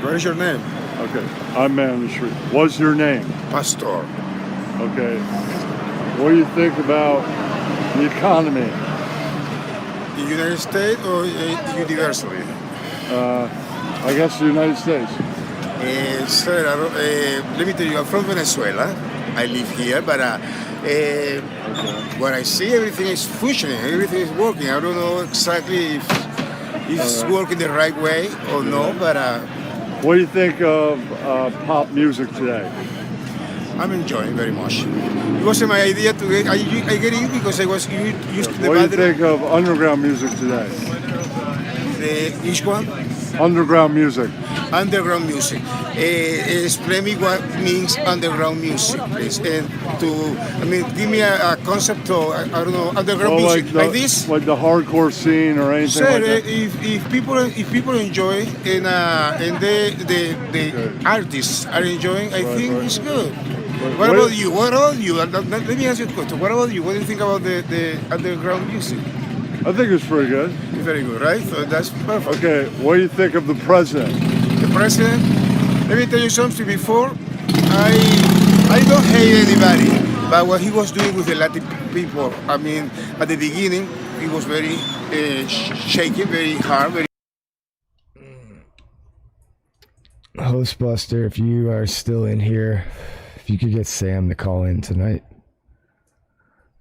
What is your name? Okay, I'm man on the street. What's your name? Pastor. Okay. What do you think about the economy? In the United States or universally? I guess the United States. Sir, let me tell you, I'm from Venezuela. I live here, but what I see, everything is functioning, everything is working. I don't know exactly if it's working the right way or no, but... What do you think of pop music today? I'm enjoying very much. It wasn't my idea to get... I get it because I was used to the... What do you think of underground music today? Which one? Underground music. Underground music. Explain me what means underground music, please. And give me a concept of, I don't know, underground music like this? Like the hardcore scene or anything Sir, like that? if people enjoy and the artists are enjoying, I think it's good. What about you? Let me ask you a question. What about you? What do you think about the underground music? I think it's pretty good. It's very good, right? So that's perfect. Okay, what do you think of the president? The president? Let me tell you something before. I don't hate anybody, but what he was doing with the Latin people, I mean, at the beginning, he was very shaky, very hard, very... Hostbuster, if you are still in here, if you could get Sam to call in tonight.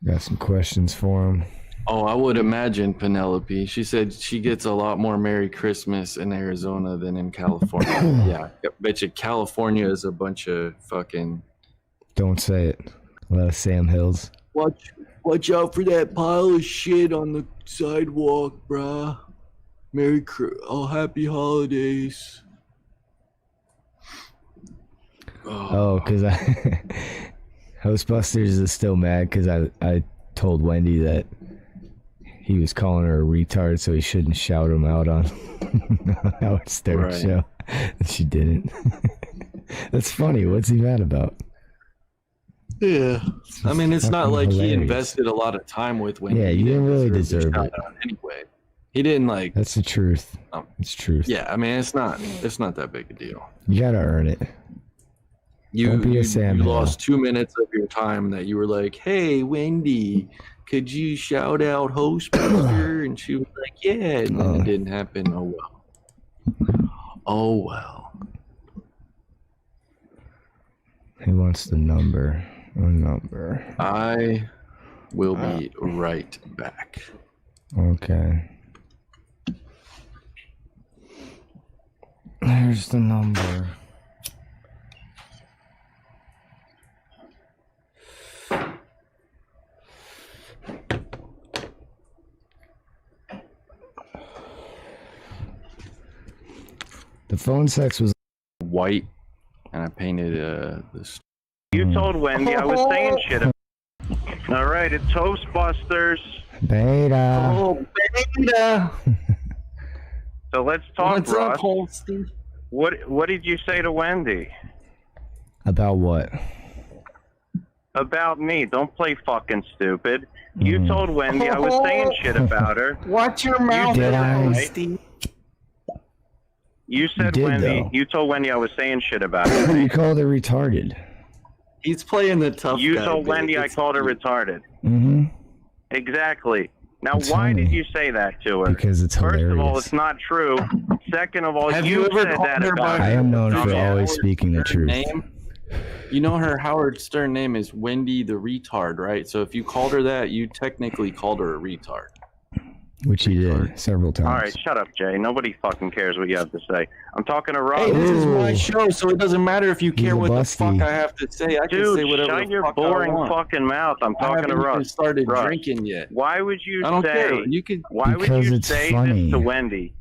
Got some questions for him. Oh, I would imagine Penelope. She said she gets a lot more Merry Christmas in Arizona than in California. Yeah, I bet you California is a bunch of fucking... Don't say it. A lot of Sam Hills. Watch out for that pile of shit on the sidewalk, bruh. Happy holidays. Oh, because Hostbusters is still mad because I told Wendy that he was calling her a retard, so he shouldn't shout him out on Howard Stern's show. And she didn't. That's funny. What's he mad about? Yeah. I mean, it's not like hilarious. he invested a lot of time with Wendy. Yeah, you didn't really deserve it. Anyway, he didn't like... That's the truth. It's truth. Yeah, I mean, it's not that big a deal. You gotta earn it. Don't be a Sam you Hill. lost 2 minutes of your time that you were like, hey, Wendy, could you shout out Hostbuster? And she was like, yeah. And then it didn't happen. Oh, well. Oh, well. He wants the number. I will be right back. Okay. Here's the number. The phone sex was white, and I painted this. You told Wendy I was saying shit. All right, it's Hostbusters. Beta. Oh, beta. So let's talk, What's Ross. up, Holstein? What did you say to Wendy? About what? About me. Don't play fucking stupid. You told Wendy I was saying shit about her. Watch your mouth, Holstein. You said You did, Wendy. though. You told Wendy I was saying shit about her. You called her retarded. He's playing the tough You guy. told Wendy I called her retarded. Mm-hmm. Exactly. Now, It's why funny. did you say that to her? Because it's First of all, hilarious. it's not true. Second of all, Have you you ever said called that her about by I her. am known for Yeah. always speaking the truth. Name? You know her Howard Stern name is Wendy the retard, right? So if you called her that, you technically called her a retard. Which he did several times. All right, shut up, Jay. Nobody fucking cares what you have to say. I'm talking to Rob. Hey, this is my show, so it doesn't matter if you care what the fuck I have to say. I can Dude, say whatever shut the your fuck boring I want. fucking mouth. I'm I talking haven't to even Russ. started Russ, drinking yet. Why would you I don't say? care. You could. Why would Because you it's say funny. this to Wendy?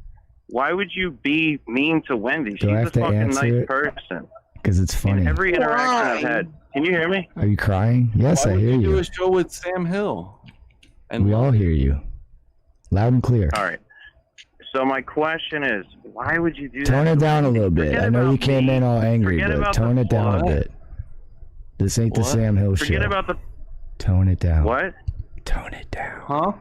Why would you be mean to Wendy? Do I She's have a to fucking answer nice it? person. Because it's funny. Every interaction I've had. Can you hear me? Are you crying? Yes, Why I would hear you do you. a show with Sam Hill? And We all hear you. Loud and clear. All right. So my question is, why would you do Tone that? it down a little bit. Forget I know you about came me. in all angry, Forget but about tone the it down a what? bit. This ain't the What? Sam Hill show. Forget about the Tone it down. what? Tone it down. Huh?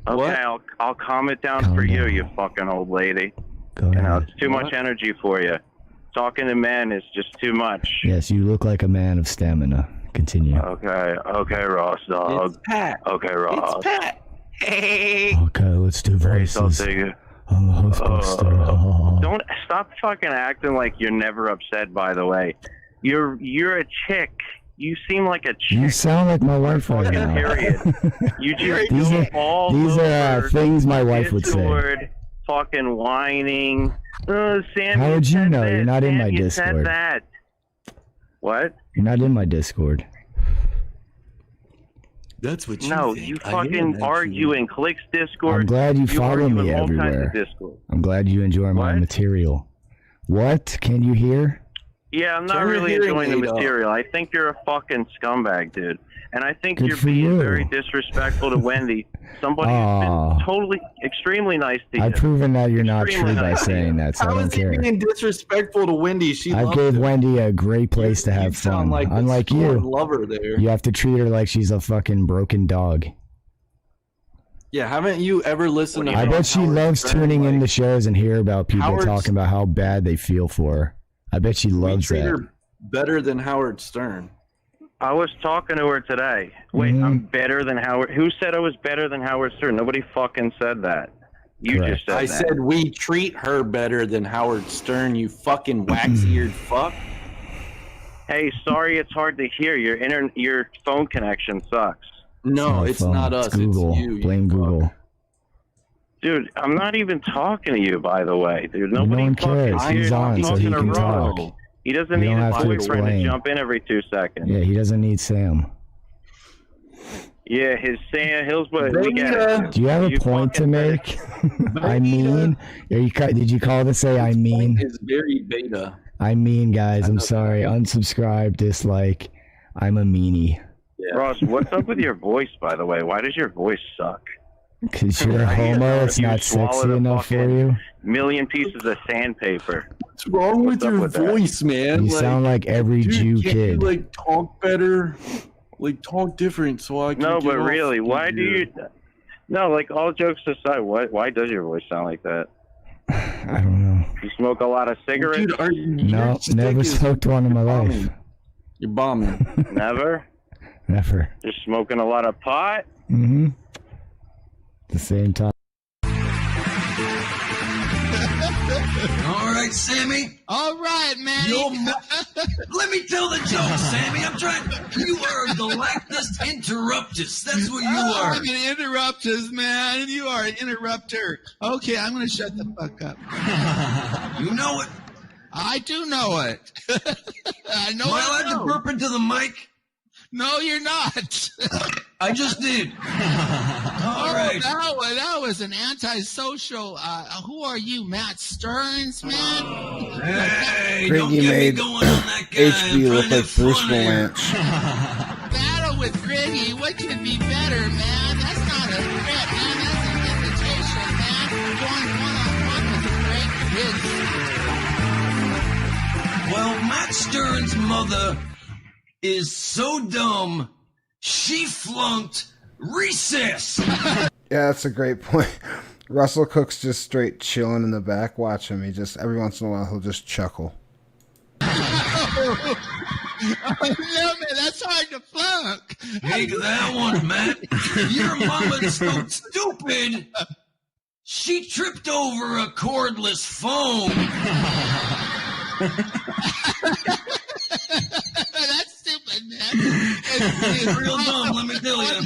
Okay, What? I'll calm it down Calm for you, down. you fucking old lady. Go You know, ahead. it's too much energy for you. Talking to men is just too much. Yes, you look like a man of stamina. Continue. Okay, Ross, dog. It's Pat. Okay, Ross. It's Pat. Hey. Okay, let's do voices. I'll take it. I'm the hostbuster. Don't stop fucking acting like you're never upset. By the way, you're a chick. You seem like a chick. You sound like my wife right now. Period. You just These go are- all these over. are, things my wife would say. Discord, fucking whining. Sam, How would you said know? this. You're not in Sam, my you Discord. Said that. What? You're not in my Discord. That's what you No, think. you I hear fucking that argue in Clicks Discord. I'm glad you follow argue me in all kinds of everywhere. Discord. I'm glad you enjoy my material. What? Can you hear? Yeah, I'm not Turn your really hearing enjoying the aid up. material. I think you're a fucking scumbag, dude. And I think Good you're for being you. very disrespectful to Wendy. Somebody who's Aw. been totally, extremely nice to you. I've proven that you're not Extremely true by nice. saying that, so I How don't is he care. being disrespectful to Wendy? She I loves gave him. Wendy a great place to have sound fun. like the Unlike scorned you, lover there. you have to treat her like she's a fucking broken dog. Yeah, haven't you ever listened to I bet she Howard loves Stern, tuning like, in to shows and hear about people Howard's- talking about how bad they feel for her. I bet she we loves treat that. her better than Howard Stern. I was talking to her today. Wait, Mm-hmm. I'm better than Howard. Who said I was better than Howard Stern? Nobody fucking said that. You Correct. just said I that. said we treat her better than Howard Stern, you fucking wax-eared fuck. Hey, sorry, it's hard to hear. Your phone connection sucks. No, my it's phone. not It's us. Google. It's you. Blame Google. Dude, I'm not even talking to you, by the way, dude. No Nobody one fucking cares. hears He's on, me so he in a can row. talk. He doesn't You need don't his have to boyfriend to explain. jump in every 2 seconds. Yeah, he doesn't need Sam. Yeah, his Sam Hillsborough. We get it. Do you have a point to make? I mean, did you call to say I mean? It's very beta. I mean, guys, I'm sorry. Unsubscribe, dislike. I'm a meanie. Ross, what's up with your voice, by the way? Why does your voice suck? Because you're a homo, it's You not swallowed sexy a enough for fucking you. Million pieces of sandpaper. What's wrong with What's up your with that? voice, man? You sound like every dude, Jew can't kid. You, like, talk better? Like, talk different so I can No, get but off really, why do here. you? No, like all jokes aside, why does your voice sound like that? I don't know. You smoke a lot of cigarettes? Dude, No, never smoked one in my life. You're bombing. Never? Never. Just smoking a lot of pot? Mm-hmm. At the same time. All right, Sammy. All right, man. Let me tell the joke, Sammy. I'm trying. You are a Galactus Interruptus. That's what you are. I'm an interruptus, man. You are an interrupter. Okay, I'm going to shut the fuck up. You know it. I do know it. I know Am I allowed to burp into the mic? No, you're not. I just did. All right. That was an antisocial. Who are you, Matt Stearns, man? Hey, Greg, don't you get me made going on that guy. HB I'm look trying like to Bruce have fun here. Valanche. Battle with Greggy. What could be better, man? That's not a threat, man. That's an invitation, man. Going one-on-one with the great kids. Well, Matt Stearns' mother is so dumb, she flunked recess. Yeah, that's a great point. Russell Cook's just straight chilling in the back. Watch him. He just, every once in a while, he'll just chuckle. Oh, no, man, that's hard to flunk. Take that one, Matt. Your mama's so stupid. She tripped over a cordless phone. That's stupid, man. It's real dumb, let me tell you.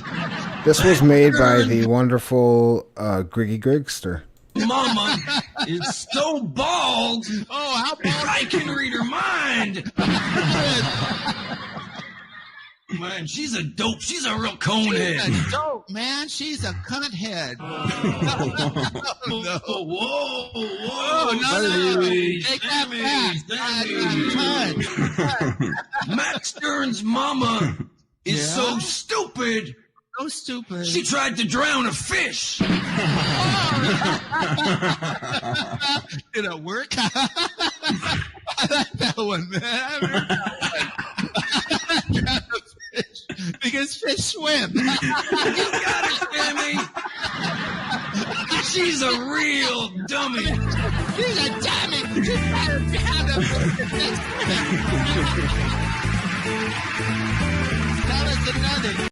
This was made by the wonderful Griggy Grigster. Mama is so bald. Oh, how bald? I can read her mind. Man, she's a dope. She's a real conehead. She's a dope, man. She's a cunt head. No. Whoa. No. Take that back. Matt Stearns' mama is so stupid. So stupid. She tried to drown a fish. Did it work? I like that one, man. Because fish swim. You got it, Sammy. She's a real dummy. She's a dummy. You better have them. Tell us another.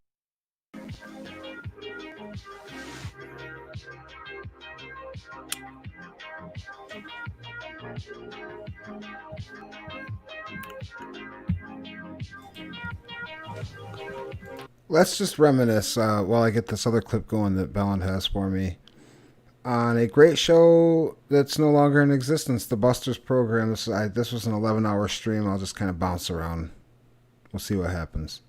Let's just reminisce while I get this other clip going that Bellin has for me. On a great show that's no longer in existence, the Busters program. This was an 11-hour stream. I'll just kind of bounce around. We'll see what happens.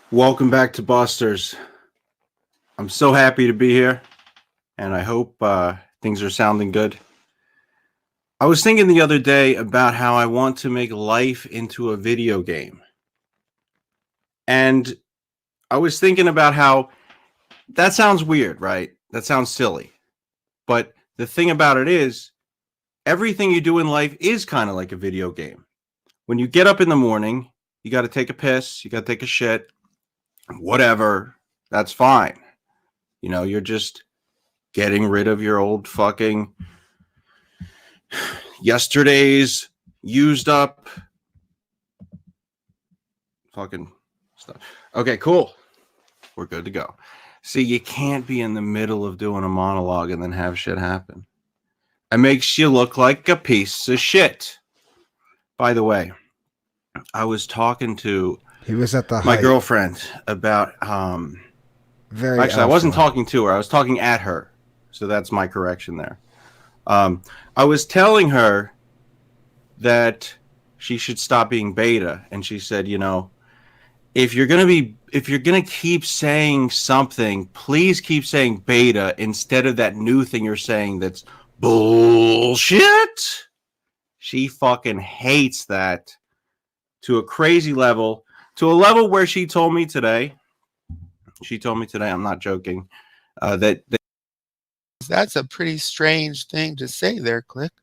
Welcome back to Busters. I'm so happy to be here, and I hope things are sounding good. I was thinking the other day about how I want to make life into a video game. And I was thinking about how that sounds weird, right? That sounds silly. But the thing about it is, everything you do in life is kind of like a video game. When you get up in the morning, you got to take a piss, you got to take a shit, whatever, that's fine. You know, you're just getting rid of your old fucking yesterday's used up fucking stuff. Okay, cool. We're good to go. See, you can't be in the middle of doing a monologue and then have shit happen. It makes you look like a piece of shit. By the way, I was talking to my girlfriend about actually, I wasn't talking to her. I was talking at her. So that's my correction there. I was telling her that she should stop being beta. And she said, you know, if you're going to keep saying something, please keep saying beta instead of that new thing you're saying that's bullshit. She fucking hates that to a crazy level, to a level where she told me today, I'm not joking, that's a pretty strange thing to say there, Click.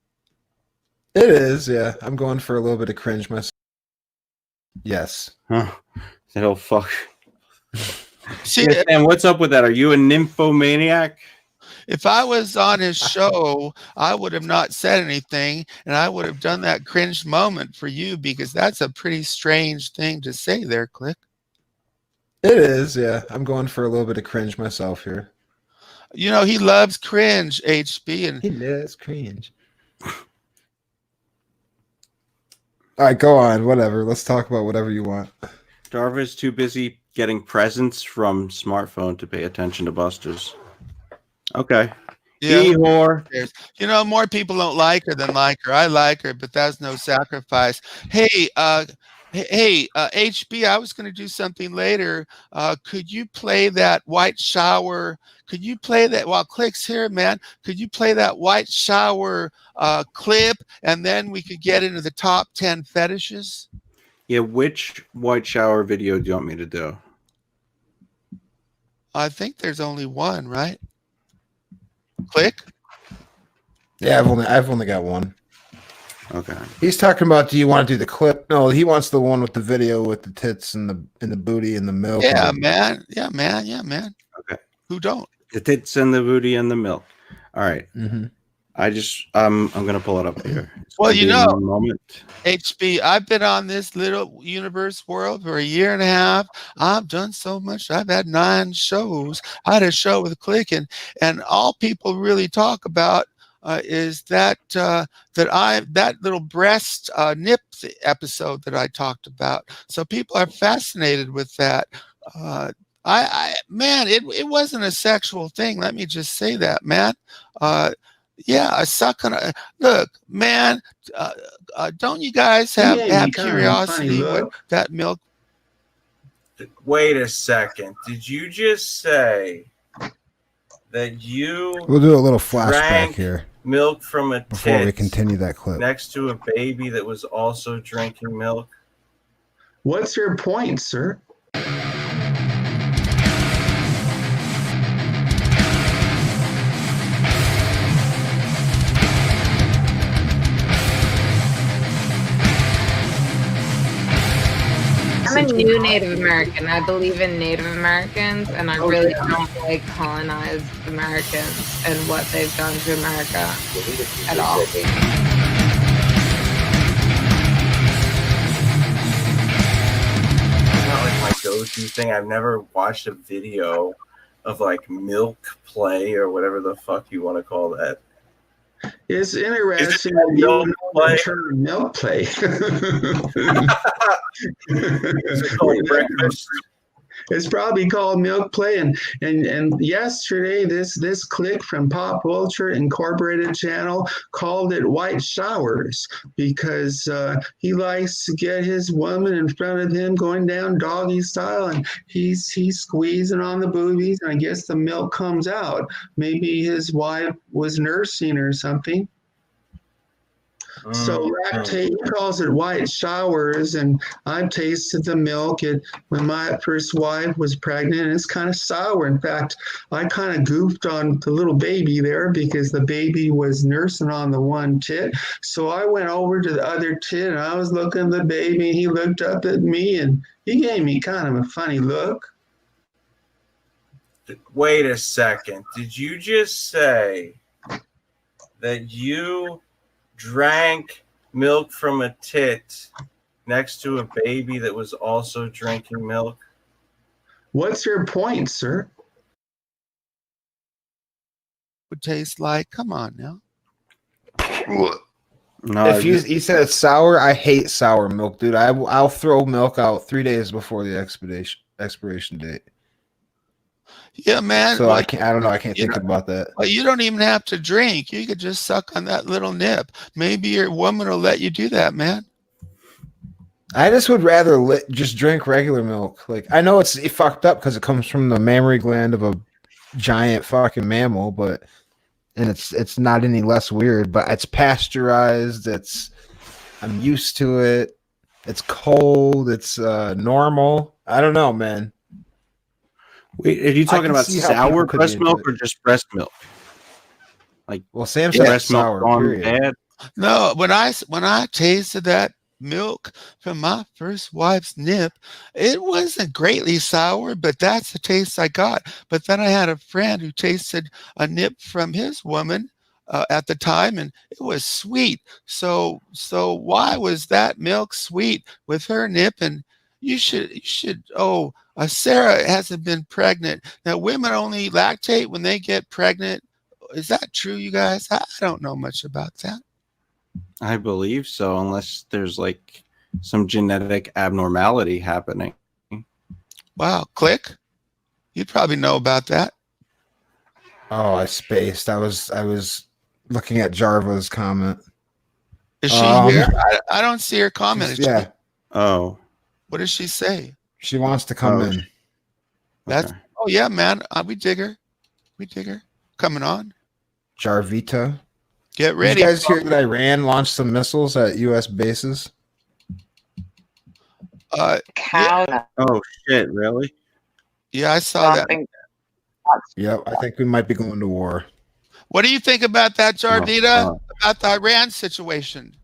It is, yeah. I'm going for a little bit of cringe myself. Yes. Huh. Oh, fuck. See, and what's up with that? Are you a nymphomaniac? If I was on his show, I would have not said anything, and I would have done that cringe moment for you, because that's a pretty strange thing to say there, Click. It is, yeah. I'm going for a little bit of cringe myself here. You know, he loves cringe, HB. And he loves cringe. All right, go on. Whatever. Let's talk about whatever you want. Darva's too busy getting presents from smartphone to pay attention to Busters. Okay. Yeah. E-whore. You know, more people don't like her than like her. I like her, but that's no sacrifice. Hey, HB, I was going to do something later. Could you play that white shower? Could you play that while Click's here, man? Could you play that white shower clip, and then we could get into the top 10 fetishes? Yeah, which white shower video do you want me to do? I think there's only one, right? Click. Yeah, I've only got one. Okay. He's talking about, do you want to do the clip? No, he wants the one with the video with the tits and the booty and the milk. Yeah, man. Yeah, man. Yeah, man. Okay. Who don't? The tits and the booty and the milk. All right. Mm-hmm. I'm gonna pull it up here. Well, you know, HB, I've been on this little universe world for a year and a half. I've done so much. I've had 9 shows. I had a show with Click, and all people really talk about is that that little breast nip episode that I talked about. So people are fascinated with that. Man, it wasn't a sexual thing. Let me just say that, man. Yeah, I suck on a look, man. Don't you guys have curiosity what that milk? Wait a second. Did you just say that you? We'll do a little flashback here. Milk from a before we tit continue that clip. Next to a baby that was also drinking milk. What's your point, sir? to a keep new Native American. I believe in Native Americans, and I really don't like colonized Americans and what they've done to America at all. Not like my go-to thing. I've never watched a video of like milk play or whatever the fuck you want to call that. It's interesting that you know the term milk play. It's called breakfast. It's probably called milk play. And yesterday, this click from Pop Vulture Incorporated channel called it white showers because he likes to get his woman in front of him going down doggy style, and he's squeezing on the boobies, and I guess the milk comes out. Maybe his wife was nursing or something. So lactate, he calls it white showers, and I've tasted the milk. When my first wife was pregnant, and it's kind of sour. In fact, I kind of goofed on the little baby there because the baby was nursing on the one tit. So I went over to the other tit, and I was looking at the baby, and he looked up at me, and he gave me kind of a funny look. Wait a second. Did you just say that you drank milk from a tit next to a baby that was also drinking milk? What's your point, sir? Would taste like, come on now. No, If you said it's sour, I hate sour milk, dude. I'll throw milk out 3 days before the expiration date. Yeah, man. So I don't know. I can't think about that. Well, you don't even have to drink. You could just suck on that little nip. Maybe your woman will let you do that, man. I just would rather just drink regular milk. Like, I know it's fucked up because it comes from the mammary gland of a giant fucking mammal, and it's not any less weird. But it's pasteurized. I'm used to it. It's cold. It's normal. I don't know, man. Wait, are you talking about sour breast milk or just breast milk? Like, well, Sam said breast milk sour. gone bad. No, when I tasted that milk from my first wife's nip, it wasn't greatly sour, but that's the taste I got. But then I had a friend who tasted a nip from his woman at the time, and it was sweet. So why was that milk sweet with her nip? And you should. Sarah hasn't been pregnant. Now, women only lactate when they get pregnant. Is that true, you guys? I don't know much about that. I believe so, unless there's like some genetic abnormality happening. Wow, Click. You'd probably know about that. Oh, I spaced. I was looking at Jarva's comment. Is she here? I don't see her comment. Yeah. Oh. What does she say? She wants to come in. That's oh yeah, man. We dig her. We dig her. Coming on. Jarvita. Get ready. Did you guys hear that Iran launched some missiles at U.S. bases? Cow. Yeah. Oh shit! Really? Yeah, I saw that. Yep, I think we might be going to war. What do you think about that, Jarvita? About the Iran situation?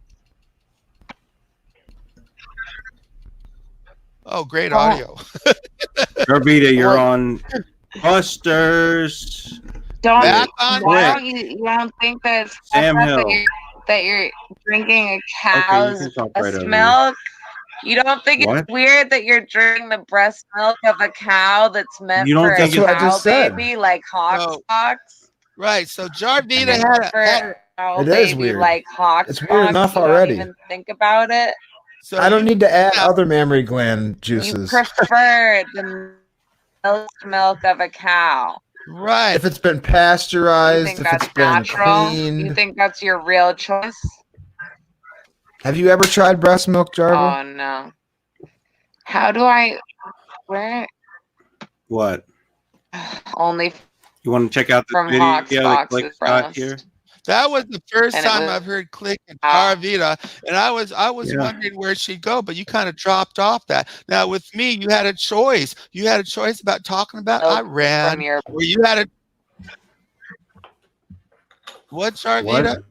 Oh, great audio. Jarvita, you're on Busters. You don't think that it's Sam fucked up Hill. that you're drinking a cow's breast milk? You don't think What? it's weird that you're drinking the breast milk of a cow that's meant You don't for think a it's- cow That's what I just said. baby, like hawk socks? Right. So Jarvita had For cow It is baby, weird. like hawk It's socks. weird enough You already. Don't even think about it. So I don't need to add other mammary gland juices. You prefer the milk of a cow. Right. If it's been You pasteurized, think if that's it's been natural? cleaned. You think that's your real choice? Have you ever tried breast milk, Jarva? Oh no. How do I? Where? What? Only You want to check out the from video Hawk's that Box's Click got breast. here? That was the first And it time was- I've heard Click and Jarvita, and I was Yeah. wondering where she'd go, but you kind of dropped off that. Now with me, you had a choice. You had a choice about talking about Iran, from your- where you had a what, Jarvita? What?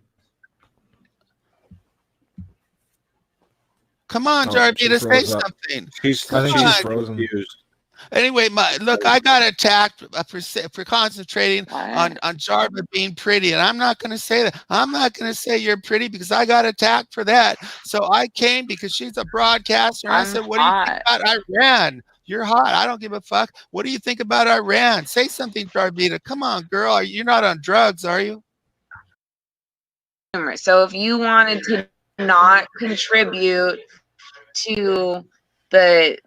Come on, Oh, Jarvita, she say froze up. something. I think she's frozen. Anyway, look, I got attacked for concentrating on Jarva being pretty, and I'm not going to say that. I'm not going to say you're pretty because I got attacked for that. So I came because she's a broadcaster, and I said, "What do you think about Iran? You're hot. I don't give a fuck. What do you think about Iran? Say something, Jarvita. Come on, girl. You're not on drugs, are you?" So if you wanted to not contribute to the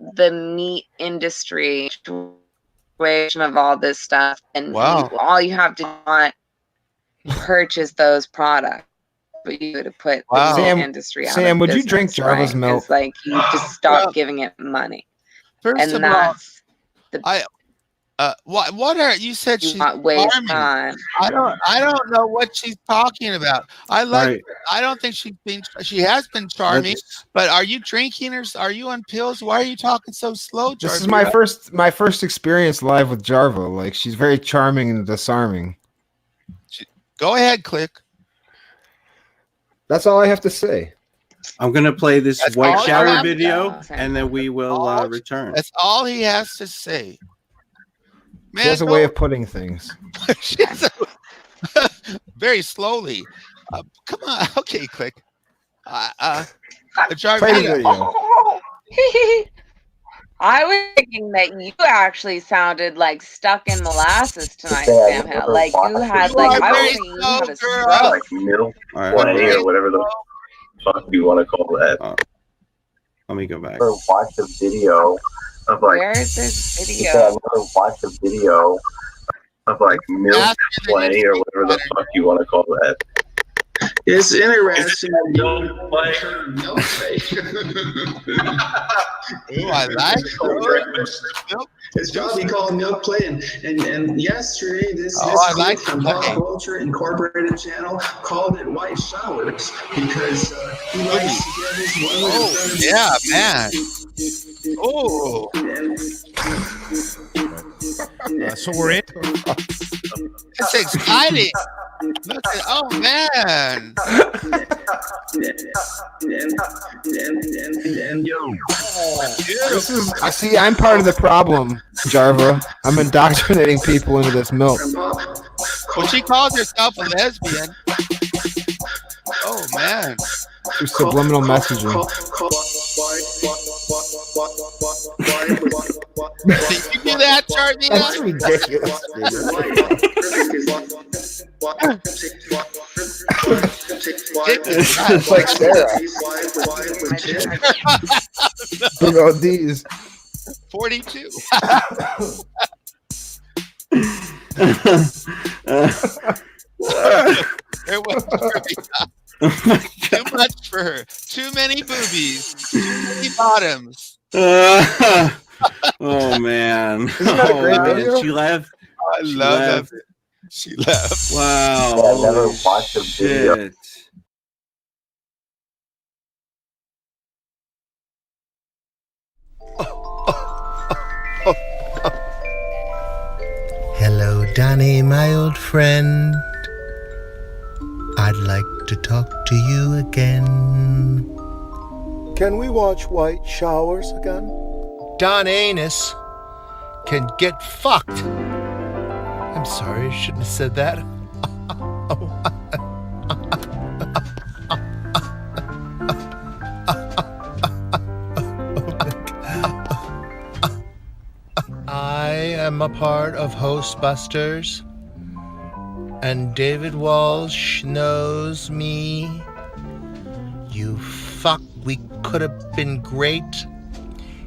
meat industry situation of all this stuff, and all you have to not purchase those products, but you to put the meat industry out Sam, of would business, you drink Jarva's right? milk? It's like you just stop giving it money. First And of all, that's the what are you said she's not waste charming. time. I don't know what she's talking about. I like her. I don't think she has been charming, but are you drinking or are you on pills? Why are you talking so slow, Jarvita? This is my first experience live with Jarva. Like, she's very charming and disarming. Go ahead, Click. That's all I have to say. I'm gonna play this That's white all shower you have to video, say. and then we will return. That's all he has to say. Man, She has a way of putting things. very slowly. Come on, okay, Click. Play the Jarvita. video. I was thinking that you actually sounded like stuck in molasses tonight, Sam Hill. Like you had like I was thinking you had a stroke. Like milk play or whatever the fuck you want to call that. Let me go back. Watch a video of like. Where is this video? I want to watch a video of like milk play or whatever the fuck you want to call that. It's interesting. Milk play. Ooh, I like Milk. It's Johnny called Milk Play, and yesterday this I like from Pop Culture Incorporated channel called it White Showers because he likes to get his women. Oh yeah, man. Oh. So we're in. It's exciting. Look at, oh man. This is, I see, I'm part of the problem, Jarva. I'm indoctrinating people into this milk. Well, she calls herself a lesbian. Oh man. Through subliminal messaging. Did you do that, Jarvita? That's ridiculous. It's like Sarah. Big old D's. 42. It was too much for her. Too many boobies. Too many bottoms. Oh man! Isn't that a great video? She left. I love it. She left. Wow! Yeah, I never watched a video. Shit. Hello, Donnie, my old friend. I'd like to talk to you again. Can we watch White Showers again? Don Anus can get fucked. I'm sorry, I shouldn't have said that. I am a part of Hostbusters, and David Walsh knows me. You fuck, we could have been great.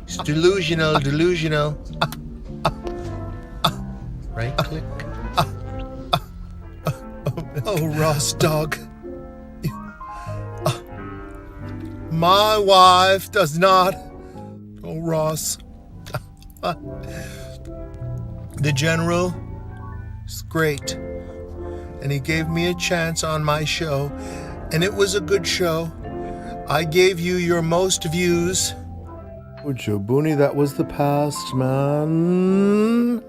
It's delusional. Right click. Oh, Ross dog. My wife does not. Oh, Ross. The general is great. And he gave me a chance on my show. And it was a good show. I gave you your most views. Oh, Joe Booney, that was the past, man.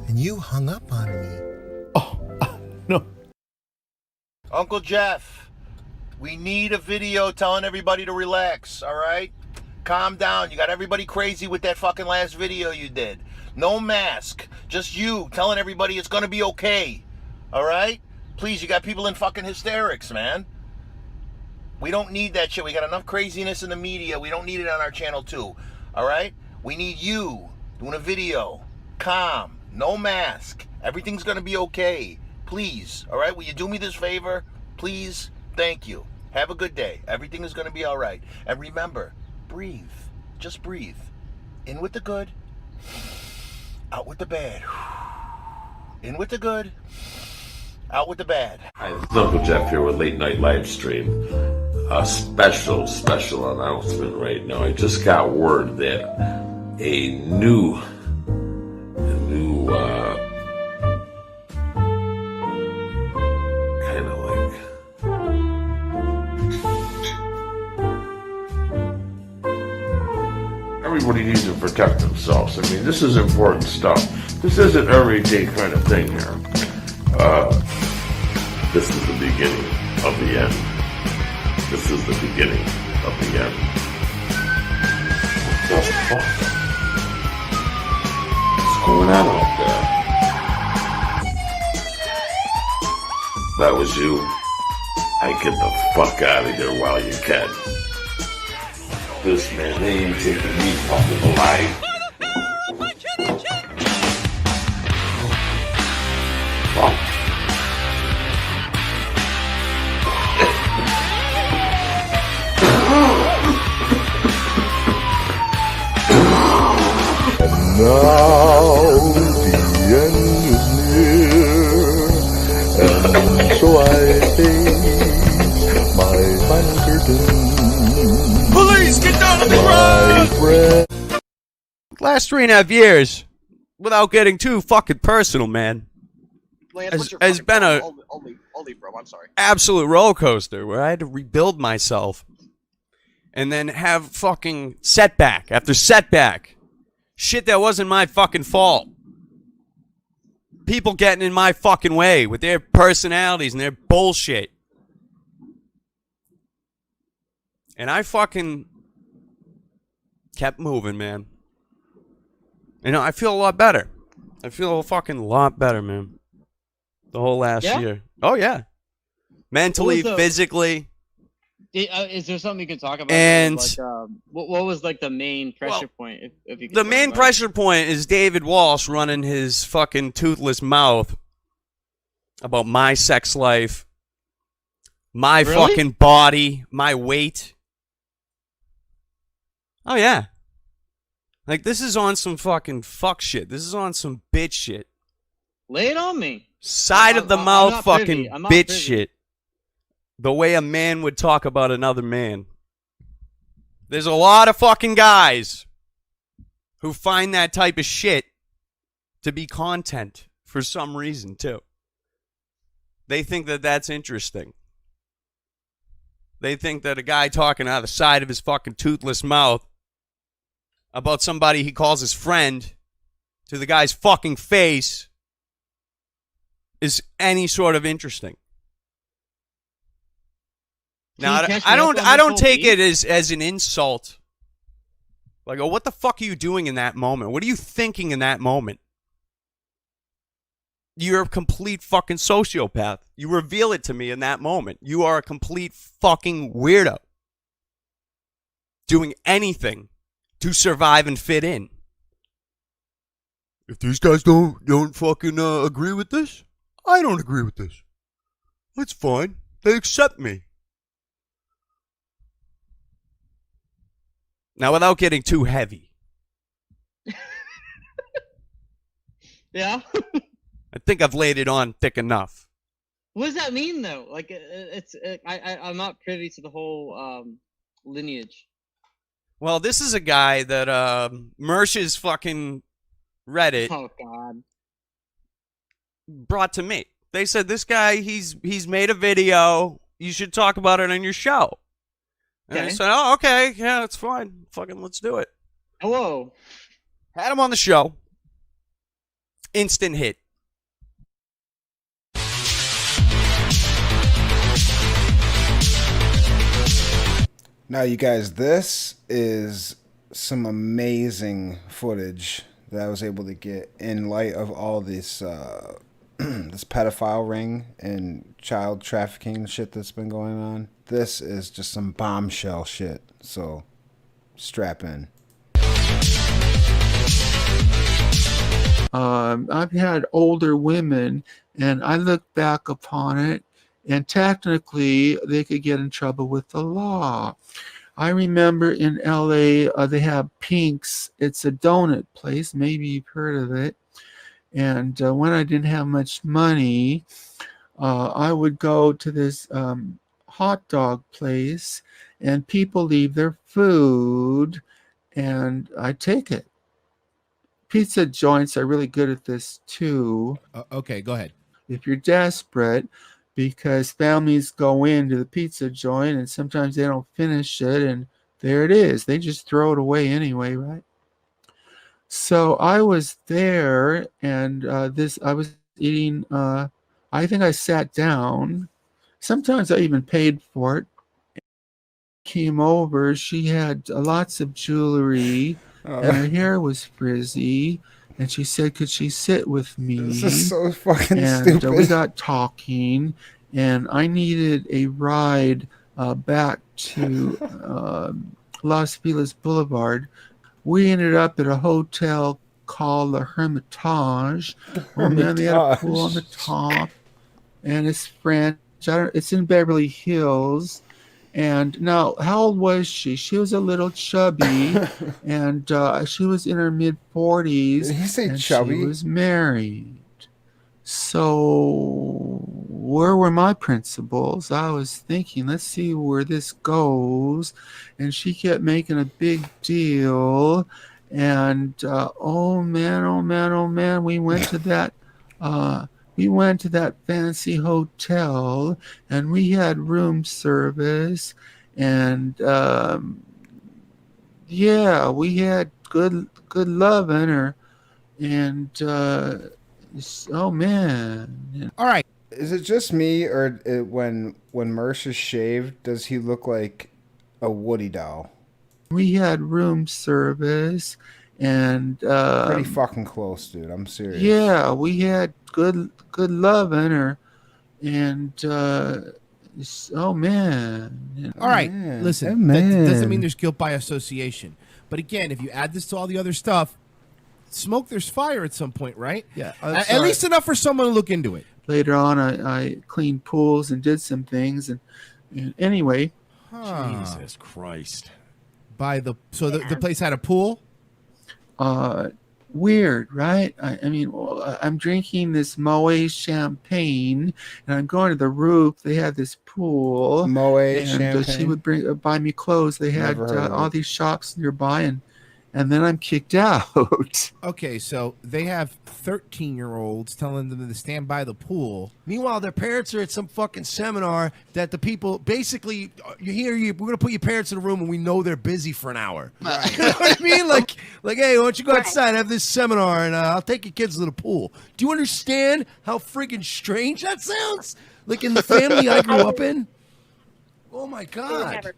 And you hung up on me. No. Uncle Jeff, We need a video telling everybody to relax, all right? Calm down. You got everybody crazy with that fucking last video you did. No mask. Just you telling everybody it's going to be okay. All right? Please, you got people in fucking hysterics, man. We don't need that shit. We got enough craziness in the media. We don't need it on our channel too. All right? We need you doing a video. Calm. No mask. Everything's going to be okay. Please. All right? Will you do me this favor? Please. Thank you. Have a good day. Everything is going to be all right. And remember, breathe. Just breathe. In with the good. Out with the bad. In with the good. Out with the bad. Hi, this is Uncle Jeff here with Late Night Live Stream. A special announcement right now. I just got word that a new kind of like everybody needs to protect themselves. I mean, this is important stuff. This isn't everyday kind of thing here. This is the beginning of the end. This is the beginning of the end. What the fuck? What's going on out there? That was you. I get the fuck out of here while you can. This man, they ain't taking me fucking alive. Fuck. And now the end is near, and so I face my final curtain. Police, get down on the ground! Last 3.5 years, without getting too fucking personal, man, has been a only, bro. I'm sorry. absolute roller coaster where I had to rebuild myself and then have fucking setback after setback. Shit that wasn't my fucking fault. People getting in my fucking way with their personalities and their bullshit. And I fucking kept moving, man. You know, I feel a lot better. I feel a fucking lot better, man. The whole last year. Oh, yeah. Mentally, physically. Is there something you can talk about? And like, what was like the main pressure point? If you could the talk main about pressure point is David Walsh running his fucking toothless mouth about my sex life, my Really? fucking body, my weight. Oh, yeah. Like, this is on some fucking fuck shit. This is on some bitch shit. Lay it on me. Side of the I'm mouth not fucking privy. I'm not bitch privy. shit. The way a man would talk about another man. There's a lot of fucking guys who find that type of shit to be content for some reason, too. They think that that's interesting. They think that a guy talking out of the side of his fucking toothless mouth about somebody he calls his friend to the guy's fucking face is any sort of interesting. Now, I don't take it as an insult. Like, oh, what the fuck are you doing in that moment? What are you thinking in that moment? You're a complete fucking sociopath. You reveal it to me in that moment. You are a complete fucking weirdo. Doing anything to survive and fit in. If these guys don't fucking agree with this, I don't agree with this. That's fine. They accept me. Now, without getting too heavy. Yeah. I think I've laid it on thick enough. What does that mean though? Like I'm not privy to the whole lineage. Well, this is a guy that Mersh's fucking Reddit Oh God. brought to me. They said this guy he's made a video. You should talk about it on your show. And I Okay. said, oh, okay, yeah, that's fine. Fucking let's do it. Hello. Had him on the show. Instant hit. Now, you guys, this is some amazing footage that I was able to get in light of all this this pedophile ring and child trafficking shit that's been going on. This is just some bombshell shit. So, strap in. I've had older women, and I look back upon it, and technically they could get in trouble with the law. I remember in LA, they have Pink's. It's a donut place. Maybe you've heard of it. And when I didn't have much money, I would go to this hot dog place, and people leave their food, and I take it. Pizza joints are really good at this too. Okay, go ahead. If you're desperate, because families go into the pizza joint and sometimes they don't finish it, and there it is. They just throw it away anyway, right? So I was there, and I was eating. I think I sat down. Sometimes I even paid for it. Came over. She had lots of jewelry, and her hair was frizzy. And she said, "Could she sit with me?" This is so fucking and stupid. We got talking, and I needed a ride back to Los Feliz Boulevard. We ended up at a hotel called the Hermitage. Oh man, they had a pool on the top, and it's French. It's in Beverly Hills. And now, how old was she? She was a little chubby, and she was in her mid-40s. Did he say and chubby? She was married. So, where were my principles? I was thinking, let's see where this goes. And she kept making a big deal. And oh man, we went to that. We went to that fancy hotel, and we had room service, and yeah, we had good loving her, and oh man. All right. Is it just me, or when Mersh is shaved, does he look like a Woody doll? We had room service, and pretty fucking close, dude. I'm serious. Yeah, we had good loving her, and oh man. All right, man. listen, Oh, that man. doesn't mean there's guilt by association. But again, if you add this to all the other stuff, smoke, there's fire at some point, right? Yeah. At least enough for someone to look into it. Later on, I cleaned pools and did some things, and anyway. Jesus Christ. So the place had a pool? Weird, right? I mean, I'm drinking this Moet champagne, and I'm going to the roof. They had this pool. Moet and champagne? she would buy me clothes. They had Never heard of all it. these shops nearby, and then I'm kicked out. Okay, so they have 13-year-olds telling them to stand by the pool. Meanwhile, their parents are at some fucking seminar that the people basically, we're going to put your parents in a room and we know they're busy for an hour. You know what I mean? Like, hey, why don't you go outside, have this seminar, and I'll take your kids to the pool. Do you understand how freaking strange that sounds? Like in the family I grew up in? Oh my God.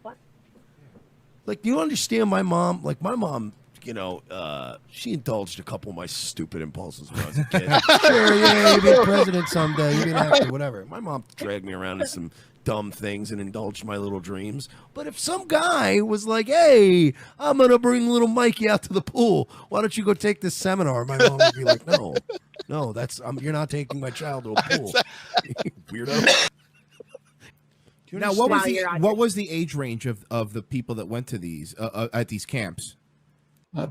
Like, do you understand my mom? Like, my mom, she indulged a couple of my stupid impulses when I was a kid. Sure, yeah, you'll be a president someday, you'll be an actor, whatever. My mom dragged me around to some dumb things and indulged my little dreams. But if some guy was like, hey, I'm going to bring little Mikey out to the pool, why don't you go take this seminar? My mom would be like, no, you're not taking my child to a pool. Weirdo. Now, what was the age range of the people that went to these at these camps?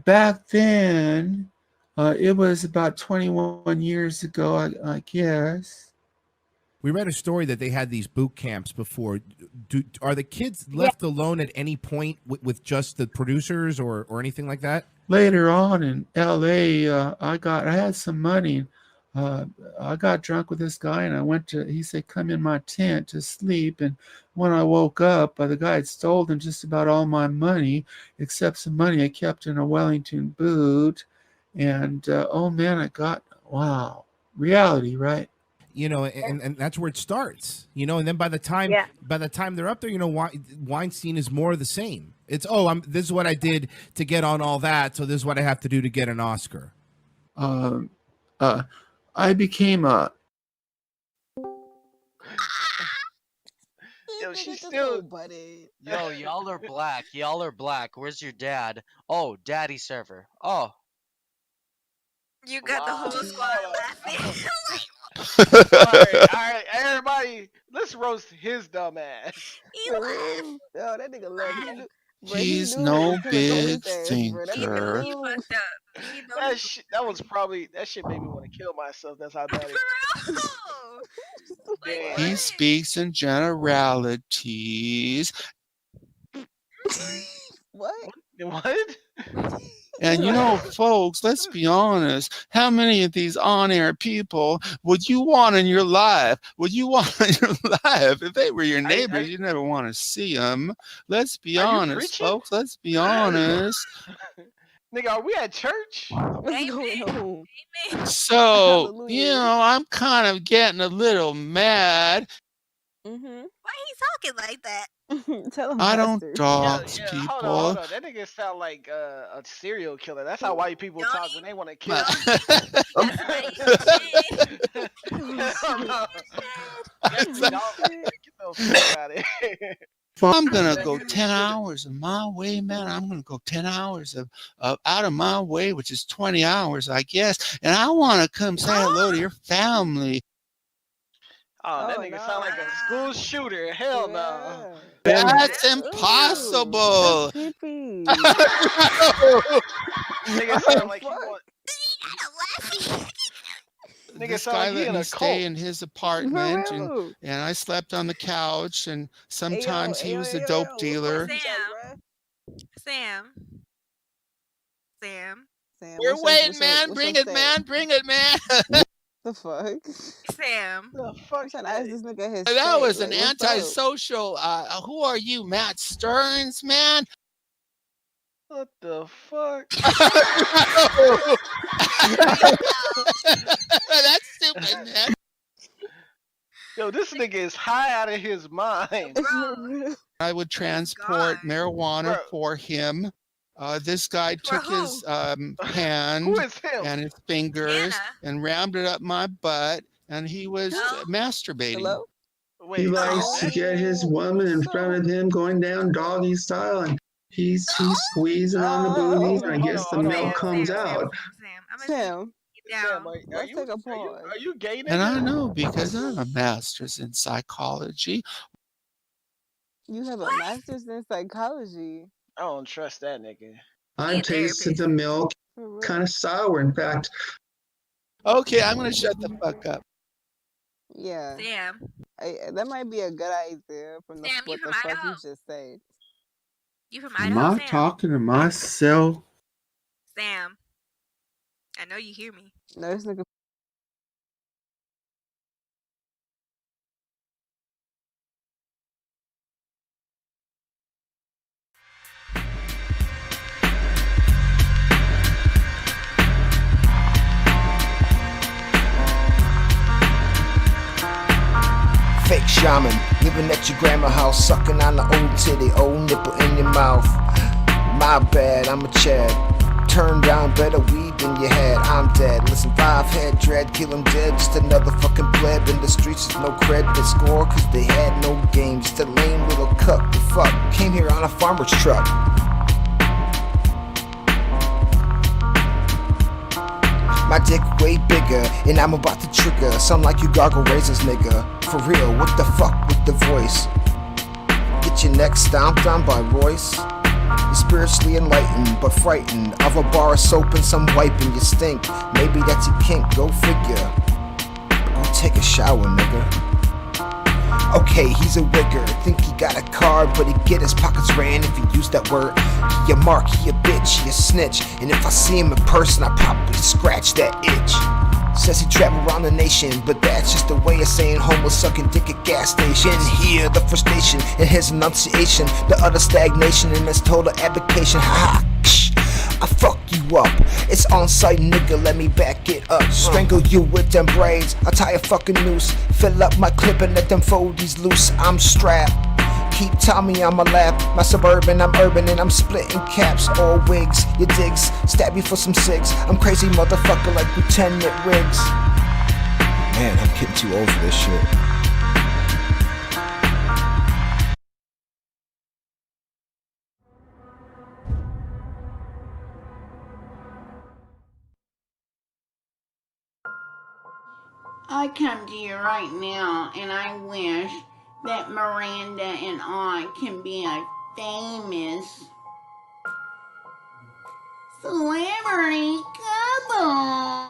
Back then, it was about 21 years ago, I guess. We read a story that they had these boot camps before. Are the kids left alone at any point with just the producers or anything like that? Later on in LA, I had some money. I got drunk with this guy, and he said, come in my tent to sleep. And when I woke up, the guy had stolen just about all my money, except some money I kept in a Wellington boot. And, oh man, wow, reality, right? you know, and that's where it starts, you know, and then by the time they're up there, you know, Weinstein is more of the same. It's this is what I did to get on all that, so this is what I have to do to get an Oscar. I became a. Yo, she's still. buddy. Yo, y'all are black. Y'all are black. Where's your dad? Oh, daddy server. Oh. You got the whole squad laughing. all right, everybody, let's roast his dumb ass. He laughed. Yo, that nigga love He's no big thinker. That shit made me want to kill myself. That's how bad it is. He speaks in generalities. What? And you know, folks, let's be honest. How many of these on-air people would you want in your life? Would you want in your life? If they were your neighbors, you'd never want to see them. Let's be honest, folks. Let's be honest. Nigga, are we at church? What's going on? So, you know, I'm kind of getting a little mad. Why he talking like that? Tell him I don't dox Hold people. on. That nigga sound like a serial killer. That's how white people talk when they want to kill I'm gonna go 10 hours of my way, man. I'm gonna go 10 hours of out of my way, which is 20 hours, I guess. And I want to come say hello to your family. Oh, that nigga sound like a school shooter. Hell no. That's impossible. Nigga sound like he want. This guy let me stay in his apartment, and I slept on the couch, and sometimes he was a dope dealer. Sam. We're waiting, man. Bring it, man. Bring it, man. The fuck? Sam. The fuck? Trying to ask this nigga his That was like, an antisocial. Who are you, Matt Stearns, man? What the fuck? That's stupid, man. Yo, this nigga is high out of his mind. I would transport marijuana for him. This guy took his hand and his fingers and rammed it up my butt, and he was masturbating. Hello? He likes to get his woman in front of him, going down doggy style, and he's squeezing on the booties, and I guess the milk comes out. Sam, let's take a pause. Are you gay? And I know because I'm a master's in psychology. You have a master's in psychology. I don't trust that nigga. I tasted the milk, kind of sour, in fact. Okay, I'm gonna shut the fuck up. Yeah. Sam. That might be a good idea from the what the fuck you just said. You from Am Idaho, I Sam? talking to myself? Sam. I know you hear me. No, this nigga. Fake shaman, living at your grandma's house, sucking on the old titty, old nipple in your mouth. My bad, I'm a Chad. Turn down, better weed than you had. I'm dead. Listen, 5 head dread, kill him dead. Just another fucking pleb in the streets with no cred to score, cause they had no game. Just a lame little cuck. The fuck came here on a farmer's truck. My dick way bigger, and I'm about to trigger. Sound like you gargle razors, nigga. For real, what the fuck with the voice? Get your neck stomped on by Royce. You're spiritually enlightened, but frightened of a bar of soap and some wiping. You stink, maybe that's a kink, go figure. Go take a shower, nigga. Okay, he's a wigger, think he got a card, but he get his pockets ran if he used that word. He a mark, he a bitch, he a snitch, and if I see him in person, I probably scratch that itch. Says he travel around the nation, but that's just a way of saying homo sucking dick at gas station. Hear the frustration in his enunciation, the utter stagnation in his total abdication. Ha ha, I fuck you up It's on site, nigga, let me back it up. Strangle you with them braids, I'll tie a fucking noose. Fill up my clip and let them foldies loose. I'm strapped. Keep Tommy on my lap. My Suburban, I'm urban and I'm splitting caps. All wigs, your digs. Stab you for some cigs. I'm crazy motherfucker like Lieutenant Riggs. Man, I'm getting too old for this shit. I come to you right now and I wish that Miranda and I can be a famous celebrity couple.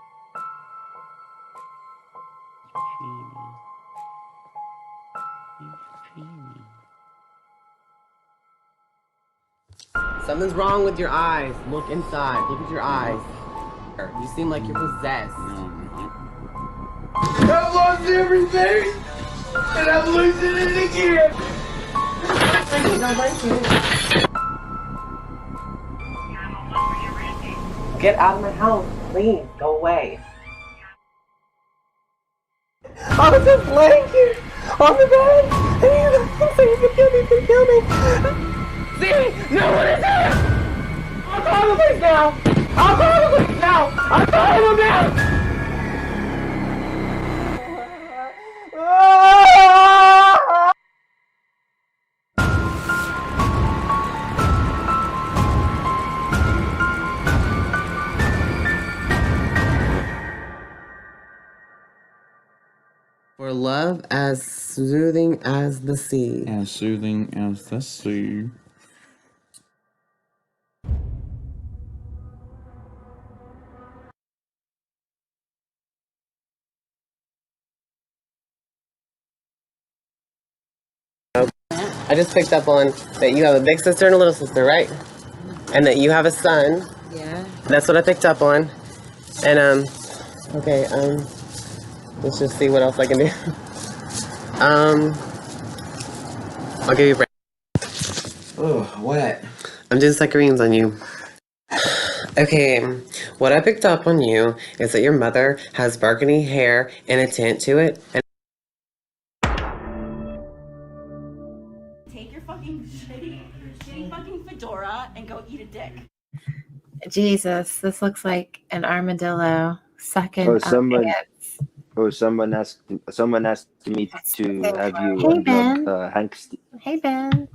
Something's wrong with your eyes. Look inside. Look at your eyes. You seem like you're possessed. I've lost everything, and I'm losing it again. Get out of my house, please. Go away. I was just laying here on the bed, and you can kill me, you can kill me. See? No one is here! I'll call the police now! I'll call the police now! I'll call them now! For love as soothing as the sea. As soothing as the sea. I just picked up on that you have a big sister and a little sister, right? And that you have a son. Yeah. That's what I picked up on. And okay, let's just see what else I can do. I'll give you a break. Oh, what? I'm doing second on you. Okay, what I picked up on you is that your mother has burgundy hair and a tint to it. And Take your fucking shitty fucking fedora and go eat a dick. Jesus, this looks like an armadillo sucking Oh, up someone. ants. Oh, someone asked me to have you Hey, Ben. unblock Hank. Hey, Ben.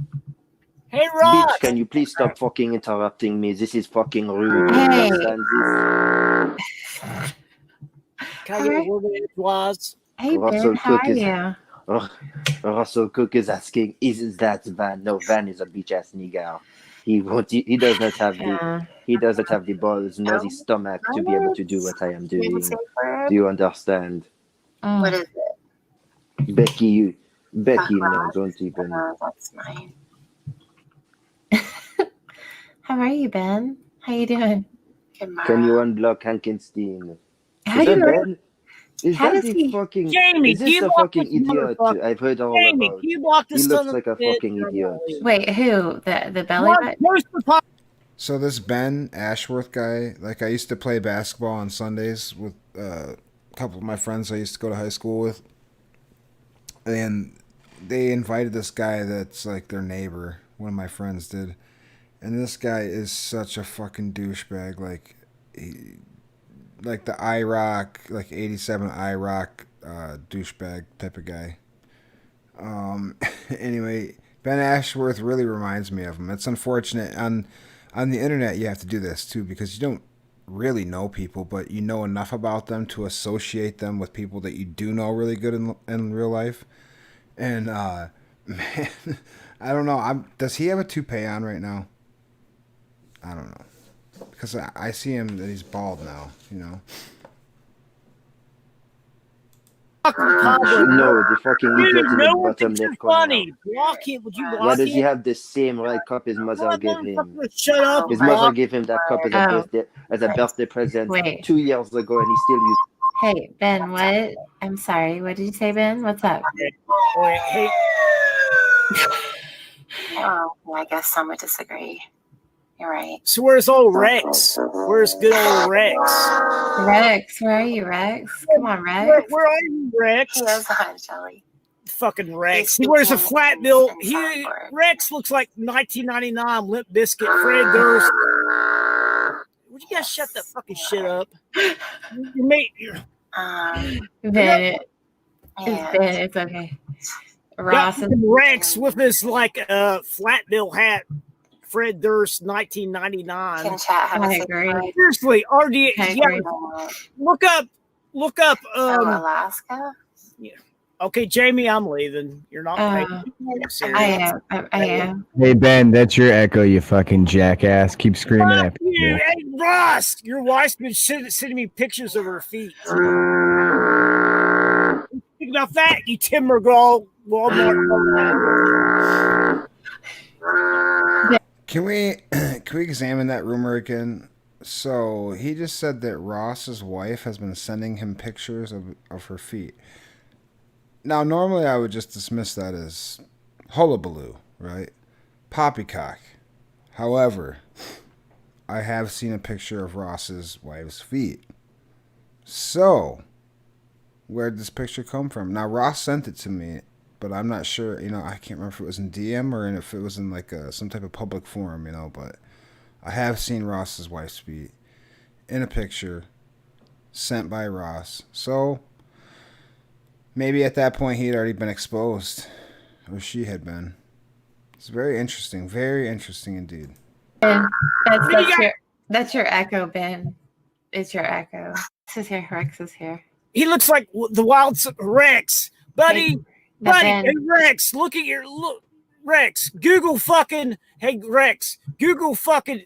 Hey, Bitch, can you please stop fucking interrupting me? This is fucking rude. You Hey. understand this? Can I get a woman it was? Hey, Ben, Russell how Cook are is. you? Russell Cook is asking, is that Van? No, Van is a bitch ass nigger. He won't. He does not have the. He doesn't have the balls nor the stomach to be able to do what I am doing. Do you understand? What is it? Becky, no, don't even. That's nice. How are you, Ben? How you doing? Good morning. Can you unblock Hankenstein? How Is do that you- Ben? Is How that does the he- fucking? Jamie, is do this you the block fucking this idiot motherfucker? I've heard all Jamie, about? do you block this He looks son of like a a bitch? fucking idiot. Wait, who? The belly button? So this Ben Ashworth guy, like I used to play basketball on Sundays with a couple of my friends I used to go to high school with, and they invited this guy that's like their neighbor. One of my friends did, and this guy is such a fucking douchebag. Like like the IROC, like 87 IROC douchebag type of guy. Anyway, Ben Ashworth really reminds me of him. It's unfortunate on the internet you have to do this too because you don't really know people, but you know enough about them to associate them with people that you do know really good in real life. And man, I don't know. Does he have a toupee on right now? I don't know because I see him that he's bald now. You know. No, the fucking idiot in the bottom left corner. Funny. Block it. Would you block Why does it? he have the same red cup his mother gave him? Shut up. His mother gave him that cup as a birthday present Wait. 2 years ago, and he still used. Hey, Ben, what? I'm sorry. What did you say, Ben? What's up? Hey. Oh, well, I guess some would disagree. You're right. So where's old Rex? Where's good old Rex? Rex, where are you, Rex? Come on, Rex. Where are you, Rex? He knows the hot jelly. Fucking Rex. He wears a flat bill. Rex looks like 1999 Limp Bizkit, Fred Durst. Would you guys shut that fucking shit up? You mate. Ben, it's okay. Ross and Rex with his like flat bill hat. Fred Durst, 1999. Can chat have a agree. Seriously, RDA. Yeah, look up. Alaska. Yeah. Okay, Jamie, I'm leaving. You're not paying. I am. Hey Ben, that's your echo, you fucking jackass. Keep screaming at people. You, hey, Ross, your wife's been sending me pictures of her feet. Think about that, you Tim McGraw Walmart. Can we examine that rumor again? So he just said that Ross's wife has been sending him pictures of her feet. Now, normally I would just dismiss that as hullabaloo, right? Poppycock. However, I have seen a picture of Ross's wife's feet. So, where did this picture come from? Now, Ross sent it to me, but I'm not sure, I can't remember if it was in DM or if it was in like some type of public forum, but I have seen Ross's wife's feet in a picture sent by Ross. So, maybe at that point he had already been exposed, or she had been. It's very interesting indeed. Ben, that's your echo, Ben. It's your echo. Rex is here. Rex is here. He looks like the wild Rex, buddy. Hey, Rex, look at Rex. Google fucking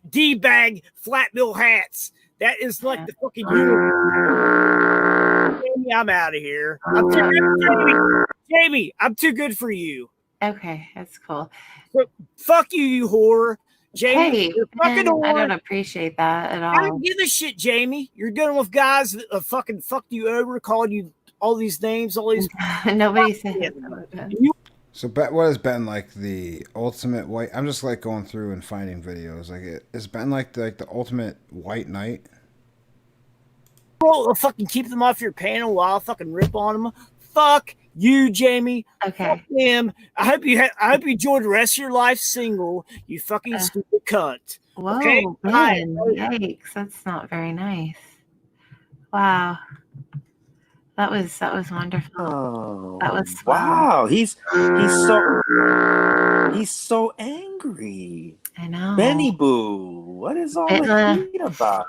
D-bag flat bill hats. That is like the fucking universe. Jamie, I'm out of here. I'm too good, Jamie, I'm too good for you. Okay, that's cool. Fuck you, you whore. Jamie, hey, you're fucking whore. I don't appreciate that at all. I don't give a shit, Jamie. You're dealing with guys that fucking fucked you over, called you all these names, all these. Nobody said that. So, what has been like the ultimate white? I'm just like going through and finding videos. Like, it's been like the ultimate white knight. Well, fucking keep them off your panel while I fucking rip on them. Fuck you, Jamie. Okay. Fuck him. I hope you enjoyed the rest of your life single. You fucking stupid cunt. Whoa, okay? Ben, yikes! That's not very nice. Wow. That was wonderful. Oh, that was wow. He's so angry. I know. Benny Boo, what is all the heat about?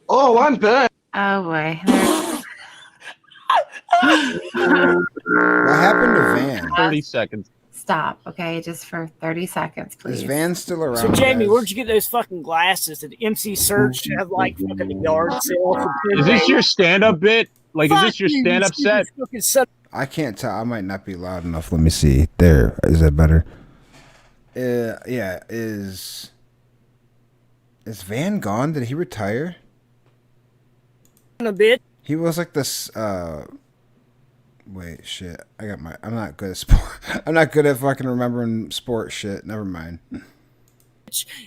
Oh, I'm back. Oh boy. What happened to Van? 30 seconds. Stop, okay? Just for 30 seconds, please. Is Van still around? So, Jamie, where'd you get those fucking glasses? Did MC Search have like fucking a yard sale? Is this your stand-up bit? Like, is this your stand-up set? I can't tell. I might not be loud enough. Let me see. There. Is that better? Yeah. Is Van gone? Did he retire? A bit. He was like this. Wait, shit. I'm not good at sport. I'm not good at fucking remembering sport shit. Never mind.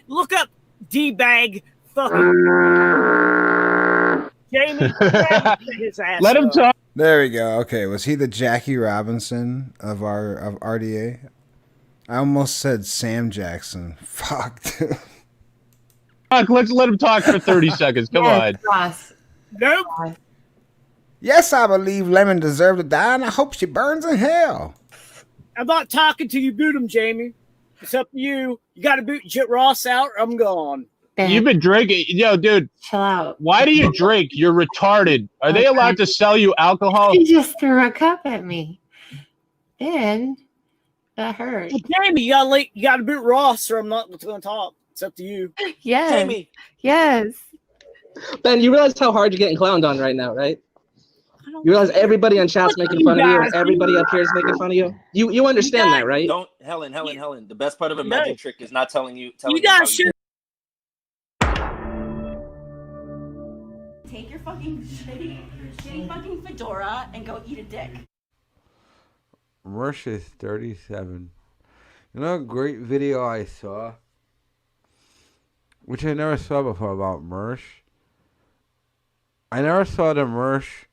Look up D-bag fucking Jamie. His ass Let him talk. There we go. Okay, was he the Jackie Robinson of RDA? I almost said Sam Jackson. Fuck. Let's let him talk for 30 seconds. Come on. Ross. Nope. Yes, I believe Lemon deserved to die, and I hope she burns in hell. I'm not talking to you. Boot him, Jamie. It's up to you. You got to boot Ross out, or I'm gone. Ben, you've been drinking. Yo, dude. Chill out. Why do you drink? You're retarded. Are they allowed to sell you alcohol? You just threw a cup at me. Ben, that hurt. Well, Jamie, you got to boot Ross, or I'm not going to talk. It's up to you. Yes. Jamie. Yes. Ben, you realize how hard you're getting clowned on right now, right? You realize everybody on chat's making fun of you, and everybody up here is making fun of you. You understand that, right? Don't, Helen. The best part of a magic trick is not telling you. You guys should. Take your fucking shitty fucking fedora and go eat a dick. Mersh is 37. You know a great video I saw, which I never saw before about Mersh? I never saw the Mersh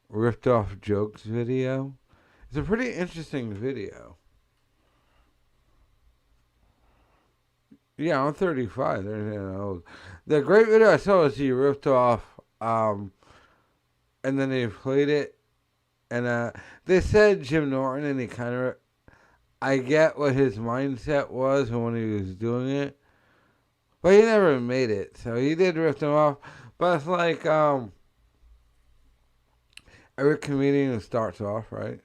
ripped off jokes video. It's a pretty interesting video. Yeah, I'm 35. They're old. The great video I saw was he ripped off, and then they played it, and they said Jim Norton, and he kind of, I get what his mindset was when he was doing it, but he never made it, so he did rip them off. But it's like every comedian starts off, right?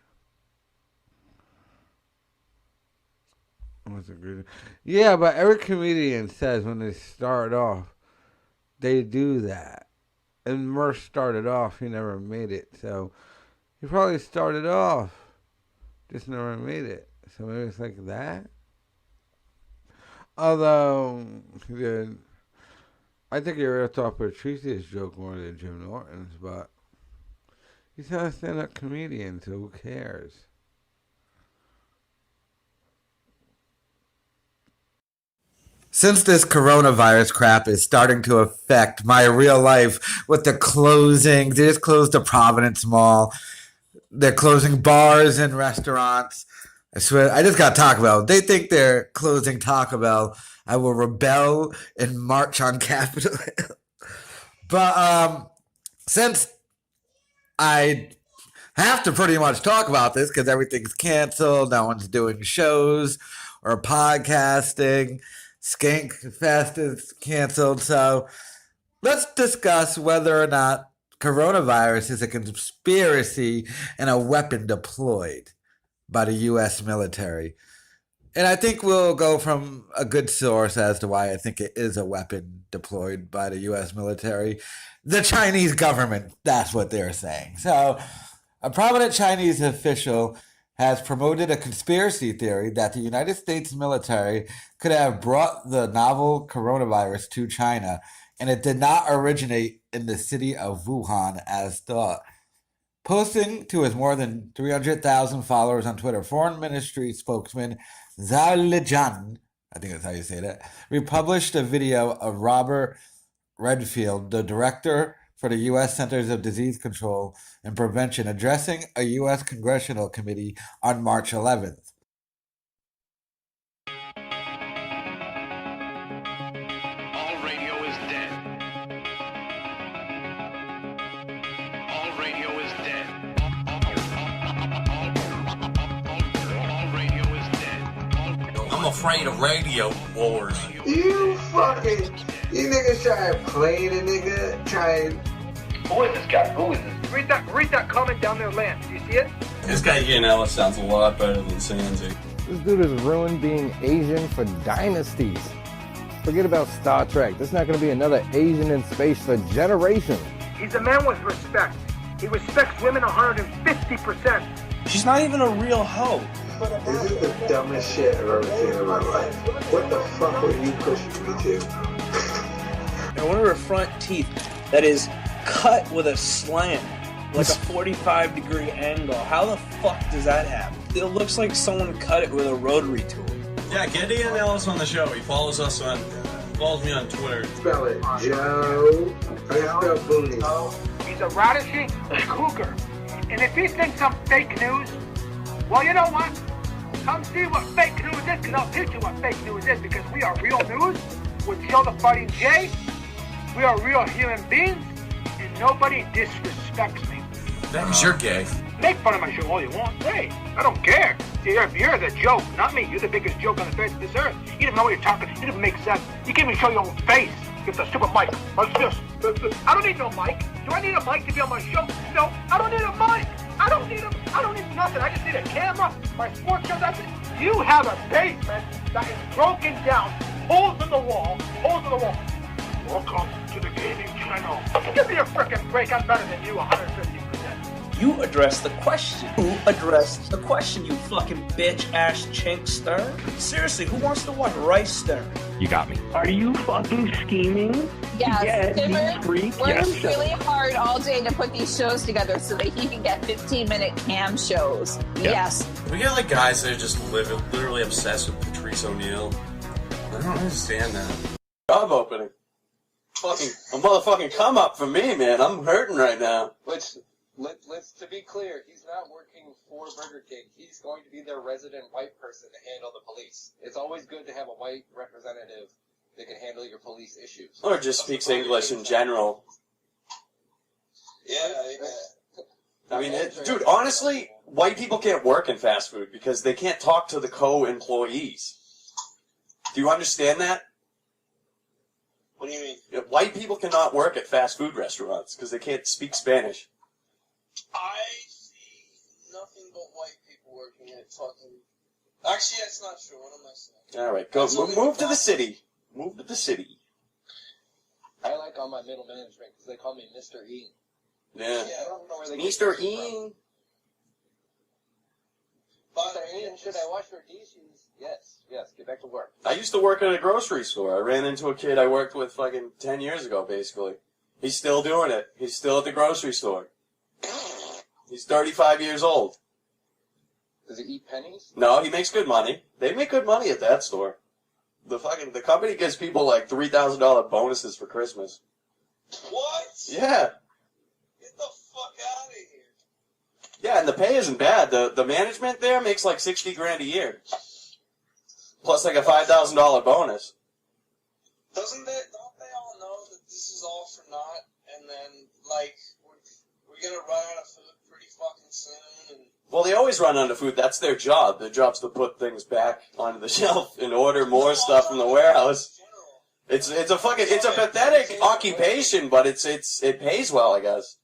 Yeah, but every comedian says when they start off, they do that. And Mersh started off, he never made it. So he probably started off, just never made it. So maybe it's like that. Although, I think he ripped off Patricia's joke more than Jim Norton's, but he's not a stand-up comedian, so who cares? Since this coronavirus crap is starting to affect my real life with the closing, they just closed the Providence Mall. They're closing bars and restaurants. I swear, I just got Taco Bell. They think they're closing Taco Bell. I will rebel and march on Capitol Hill. But since I have to pretty much talk about this because everything's canceled, no one's doing shows or podcasting. Skank Fest is canceled, so let's discuss whether or not coronavirus is a conspiracy and a weapon deployed by the U.S. military. And I think we'll go from a good source as to why I think it is a weapon deployed by the U.S. military. The Chinese government, that's what they're saying. So a prominent Chinese official has promoted a conspiracy theory that the United States military could have brought the novel coronavirus to China, and it did not originate in the city of Wuhan as thought. Posting to his more than 300,000 followers on Twitter, Foreign Ministry spokesman Zhao Lijian, I think that's how you say that, republished a video of Robert Redfield, the director for the U.S. Centers of Disease Control and Prevention, addressing a U.S. Congressional Committee on March 11th. All radio is dead. All radio is dead. All radio is dead. I'm afraid of radio wars. You niggas try playing a nigga, trying. Who is this guy? Who is this? Read that comment down there, Lance. Do you see it? This guy Ian Ellis sounds a lot better than Sansi. This dude has ruined being Asian for dynasties. Forget about Star Trek. There's not going to be another Asian in space for generations. He's a man with respect. He respects women 150%. She's not even a real hoe. This is the dumbest shit I've ever seen in my life. What the fuck were you pushing me to? And one of her front teeth that is cut with a slant, like a 45-degree angle. How the fuck does that happen? It looks like someone cut it with a rotary tool. Yeah, get Ian Ellis on the show. He follows me on Twitter. Spell it, Joe. I spell booty. He's a radishy cougar. And if he thinks I'm fake news, well, you know what? Come see what fake news is, because I'll teach you what fake news is, because we are real news with Joe the Fighting J. We are real human beings, and nobody disrespects me. That means you're gay. Make fun of my show all you want. Hey, I don't care. You're the joke, not me. You're the biggest joke on the face of this earth. You don't know what you're talking. You don't make sense. You can't even show your own face. You have the stupid mic. Like this. I don't need no mic. Do I need a mic to be on my show? No, I don't need a mic. I don't need nothing. I just need a camera, my sports show, that's it. You have a basement that is broken down, holes in the wall. Welcome to the gaming channel. Give me a frickin' break. I'm better than you, 150%. You address the question. Who addressed the question, you fucking bitch-ass chink Stern? Seriously, who wants to watch Rice Stern? You got me. Are you fucking scheming? Yes, Timmer works really hard all day to put these shows together so that he can get 15-minute cam shows. Yep. Yes. We get like guys that are just literally obsessed with Patrice O'Neal. I don't understand that. Job opening. a motherfucking come up for me, man. I'm hurting right now. Let's to be clear, he's not working for Burger King. He's going to be their resident white person to handle the police. It's always good to have a white representative that can handle your police issues. Or just speaks English in general. Yeah. I mean, dude, honestly, white people can't work in fast food because they can't talk to the co-employees. Do you understand that? What do you mean? White people cannot work at fast food restaurants because they can't speak Spanish. I see nothing but white people working at fucking... Actually, that's not true. What am I saying? All right, go move to the city. Move to the city. I like all my middle management because they call me Mr. E. Yeah. I don't know where they Mr. get E. Mr. Ian, should I wash your dishes? Yes, get back to work. I used to work at a grocery store. I ran into a kid I worked with fucking 10 years ago, basically. He's still doing it. He's still at the grocery store. He's 35 years old. Does he eat pennies? No, he makes good money. They make good money at that store. The company gives people like $3,000 bonuses for Christmas. What? Yeah. Get the fuck out of here. Yeah, and the pay isn't bad. The management there makes like $60 grand a year. Plus like a $5,000 bonus. Don't they all know that this is all for naught? And then, like, we're gonna run out of food pretty fucking soon. And Well, they always run out of food. That's their job. Their job's to put things back onto the shelf and order more stuff from the warehouse. It's a pathetic occupation, but it pays well, I guess.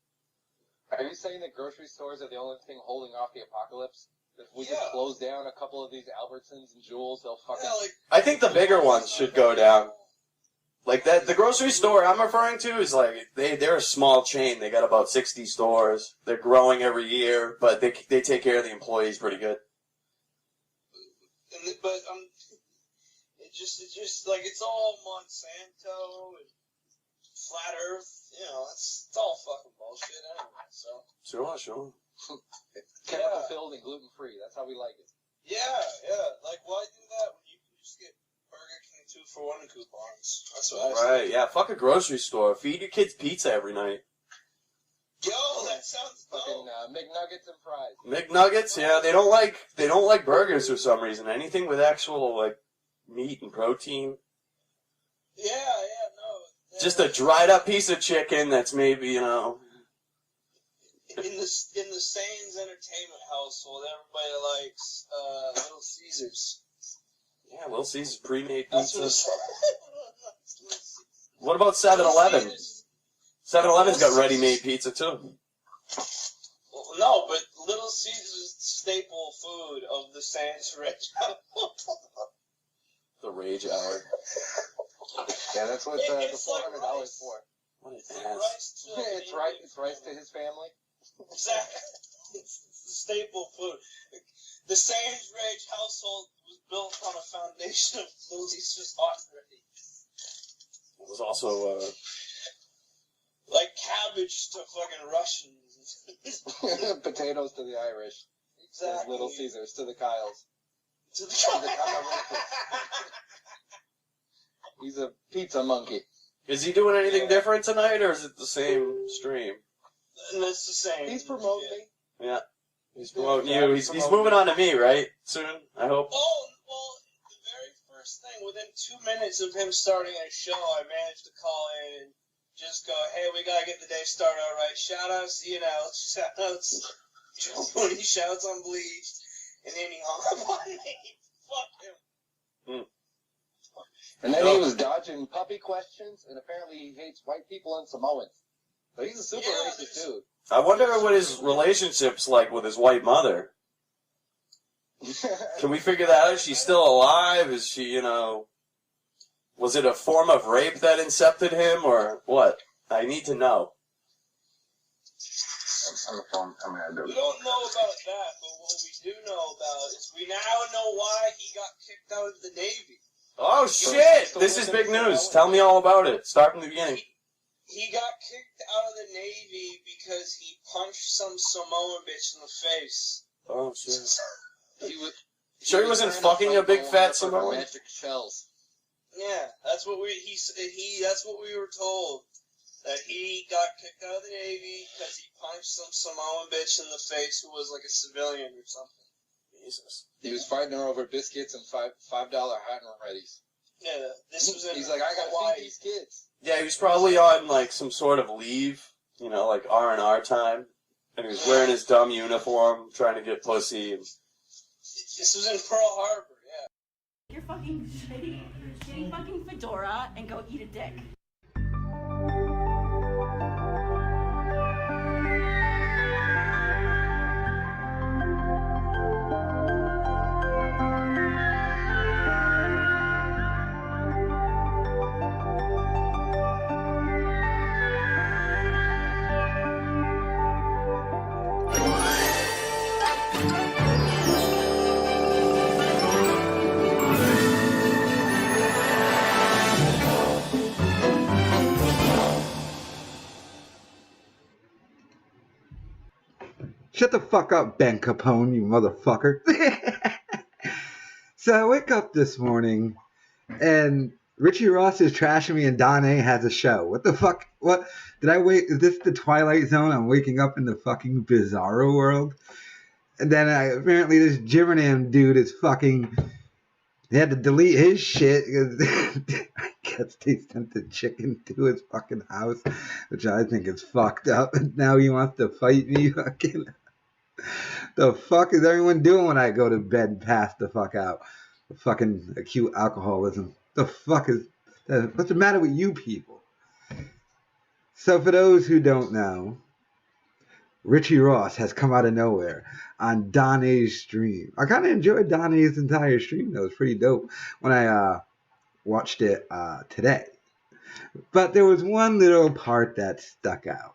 Are you saying that grocery stores are the only thing holding off the apocalypse? If we just close down a couple of these Albertsons and Jewels, they'll fucking... I think the bigger ones should go down. Like that, the grocery store I'm referring to is like they're a small chain. They got about 60 stores. They're growing every year, but they take care of the employees pretty good. But it's just like it's all Monsanto and flat Earth. You know, it's all fucking bullshit anyway. So Sure. Chemical filled and gluten free. That's how we like it. yeah. Like why do that when you can just get Burger King 2-for-1 coupons? That's what I say. Right? Yeah. Fuck a grocery store. Feed your kids pizza every night. Yo, that sounds dope. Fucking McNuggets and fries. McNuggets. Yeah. They don't like burgers for some reason. Anything with actual like meat and protein. Yeah, no. Just a dried up piece of chicken that's maybe In the Saints Entertainment household, everybody likes Little Caesars. Yeah, Little Caesars pre-made That's pizza. what What about 7-Eleven? 7-Eleven's got ready-made pizza too. Well, no, but Little Caesars staple food of the Saints Rich. The Rage Hour. Yeah, that's what the $400 for. What an It's ass. It's rice to his family. Exactly. It's the staple food. The Saints Rage household was built on a foundation of Little Caesars already. It was also Like cabbage to fucking Russians. Potatoes to the Irish. Exactly. Little Caesars to the Kyles. To the He's a pizza monkey. Is he doing anything different tonight, or is it the same stream? It's the same. He's promoting me. Yeah. He's promoting you. He's moving on to me, right? Soon, I hope. Oh, well, the very first thing, within 2 minutes of him starting a show, I managed to call in and just go, hey, we gotta get the day started all right. Shout outs, shout outs. 20 shouts on Bleach. And then he hung up on me. Fuck him. And then he was dodging puppy questions, and apparently he hates white people and Samoans. So he's a super racist dude. I wonder what his relationship's like with his white mother. Can we figure that out? Is she still alive? Is she, was it a form of rape that incepted him, or what? I need to know. On the phone. We don't know about that, but what we do know about is we now know why he got kicked out of the Navy. Oh, shit! This is big news. Tell me all about it. Start from the beginning. He got kicked out of the Navy because he punched some Samoan bitch in the face. Oh, shit. He was Sure he wasn't fucking a big fat Samoan? Magic shells. Yeah, that's what that's what we were told. That he got kicked out of the Navy because he punched some Samoan bitch in the face who was like a civilian or something. Jesus. He was fighting her over biscuits and $5 hot and readies. Yeah, this was in He's like, I gotta feed these kids. Yeah, he was probably on like some sort of leave, you know, like R&R time, and he was wearing his dumb uniform, trying to get pussy. And... This was in Pearl Harbor, yeah. Your fucking shitty fucking fedora and go eat a dick. Shut the fuck up, Ben Capone, you motherfucker. So I wake up this morning and Richie Ross is trashing me and Don A has a show. What the fuck? What? Did I wait? Is this the Twilight Zone? I'm waking up in the fucking bizarro world? And then apparently this Jimmerham dude is fucking... He had to delete his shit because I guess they sent the chicken to his fucking house, which I think is fucked up. And now he wants to fight me. Fucking... The fuck is everyone doing when I go to bed and pass the fuck out? The fucking acute alcoholism. The fuck is that? What's the matter with you people? So for those who don't know, Richie Ross has come out of nowhere on Don A's stream. I kind of enjoyed Don A's entire stream. That was pretty dope when I watched it today. But there was one little part that stuck out.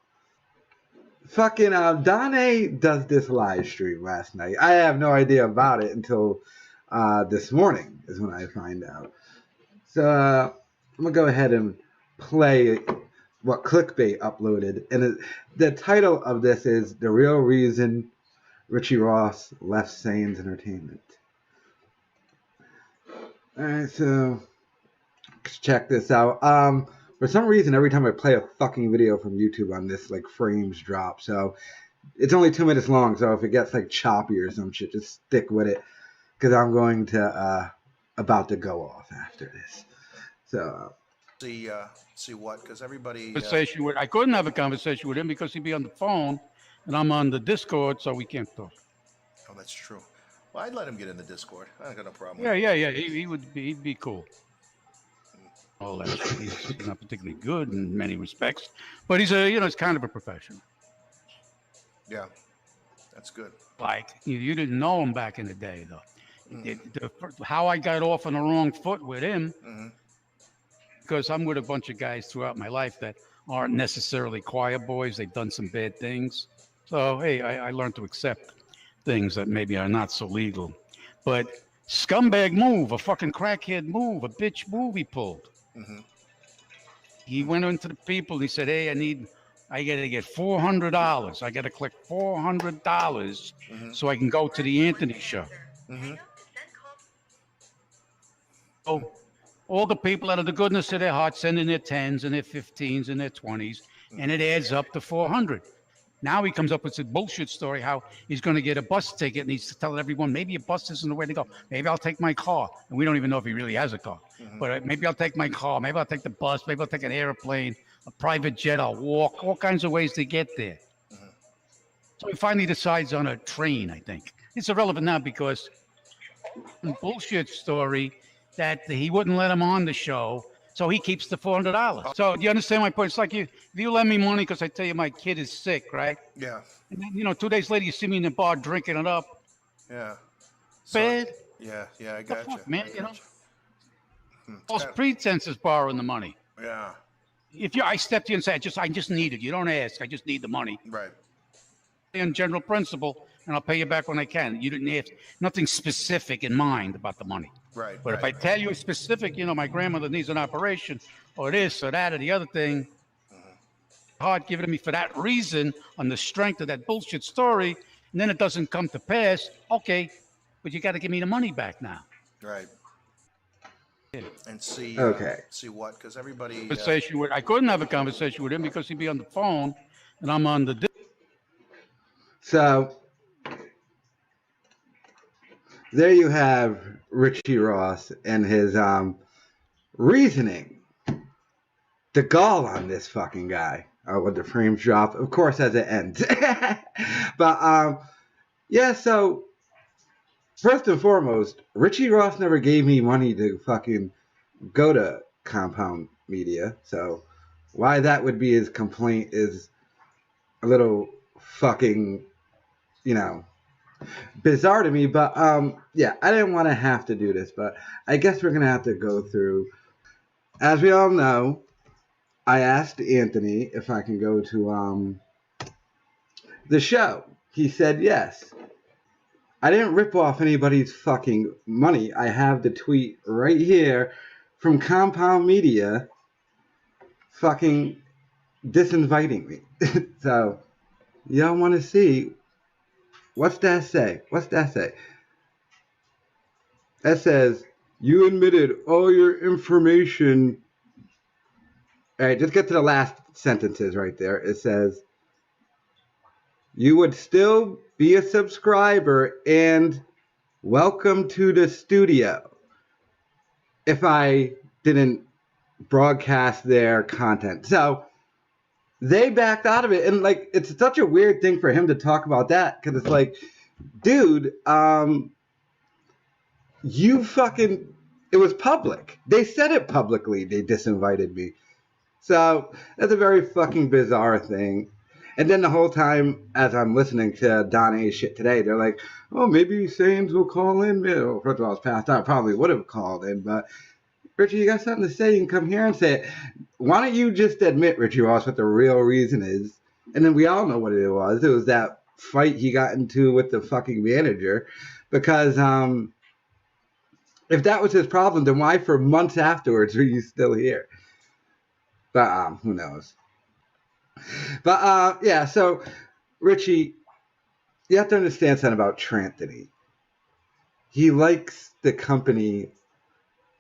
Fucking Don A does this live stream last night. I have no idea about it until this morning is when I find out. So I'm going to go ahead and play what Clickbait uploaded. And the title of this is The Real Reason Richie Ross Left Sane's Entertainment. Alright, so let's check this out. For some reason, every time I play a fucking video from YouTube on this, like, frames drop. So it's only 2 minutes long, so if it gets, like, choppy or some shit, just stick with it. Because I'm going to, about to go off after this. So... See what? Because everybody... Conversation with, I couldn't have a conversation with him because he'd be on the phone, and I'm on the Discord, so we can't talk. Oh, that's true. Well, I'd let him get in the Discord. I got no problem. Yeah. He'd be cool. All that shit. He's not particularly good in many respects, but he's he's kind of a professional. Yeah, that's good. Like you didn't know him back in the day, though. How I got off on the wrong foot with him, because I'm with a bunch of guys throughout my life that aren't necessarily choir boys. They've done some bad things, so hey, I learned to accept things that maybe are not so legal. But scumbag move, a fucking crackhead move, a bitch move he pulled. He went into the people. He said, "Hey, I got to get $400. I got to collect $400 so I can go to the Anthony show." So all the people out of the goodness of their heart send in their 10s and their 15s and their 20s, and it adds up to 400. Now he comes up with a bullshit story how he's going to get a bus ticket and he's telling everyone maybe a bus isn't the way to go. Maybe I'll take my car. And we don't even know if he really has a car. But maybe I'll take my car. Maybe I'll take the bus. Maybe I'll take an airplane, a private jet. I'll walk. All kinds of ways to get there. So he finally decides on a train, I think. It's irrelevant now because the bullshit story that he wouldn't let him on the show. So he keeps the $400. So do you understand my point? It's like if you lend me money because I tell you my kid is sick, right? Yeah. And then, 2 days later, you see me in the bar drinking it up. Yeah. Bad. Yeah, I got you. Man, false pretenses borrowing the money. Yeah. If I step to you and say, I just need it. You don't ask. I just need the money. Right. On general principle, and I'll pay you back when I can. You didn't have nothing specific in mind about the money. Right. But if I tell you specific, my grandmother needs an operation, or this, or that, or the other thing, hard give it to me for that reason on the strength of that bullshit story, and then it doesn't come to pass. Okay, but you got to give me the money back now. Right. and see Okay. see what, because everybody. Conversation with I couldn't have a conversation with him because he'd be on the phone, and I'm on the. So there you have Richie Ross and his reasoning. The gall on this fucking guy. With the frames drop, of course, as it ends. But yeah. So first and foremost, Richie Ross never gave me money to fucking go to Compound Media. So why that would be his complaint is a little fucking, bizarre to me. But yeah, I didn't want to have to do this, but I guess we're gonna have to go through. As we all know, I asked Anthony if I can go to the show. He said yes. I didn't rip off anybody's fucking money. I have the tweet right here from Compound Media fucking disinviting me. So, y'all want to see? What's that say? What's that say? That says, you admitted all your information. All right, just get to the last sentences right there. It says, you would still be a subscriber and welcome to the studio if I didn't broadcast their content. So they backed out of it. And like, it's such a weird thing for him to talk about that, because it's like, dude, you fucking, it was public. They said it publicly. They disinvited me. So that's a very fucking bizarre thing. And then the whole time, as I'm listening to Don A's shit today, they're like, oh, maybe Sains will call in. Well, first of all, I was passed out. Probably would have called in. But, Richie, you got something to say? You can come here and say it. Why don't you just admit, Richie Ross, what the real reason is? And then we all know what it was. It was that fight he got into with the fucking manager. Because if that was his problem, then why for months afterwards are you still here? But who knows? But yeah, so Richie, you have to understand something about Tranthony. He likes the company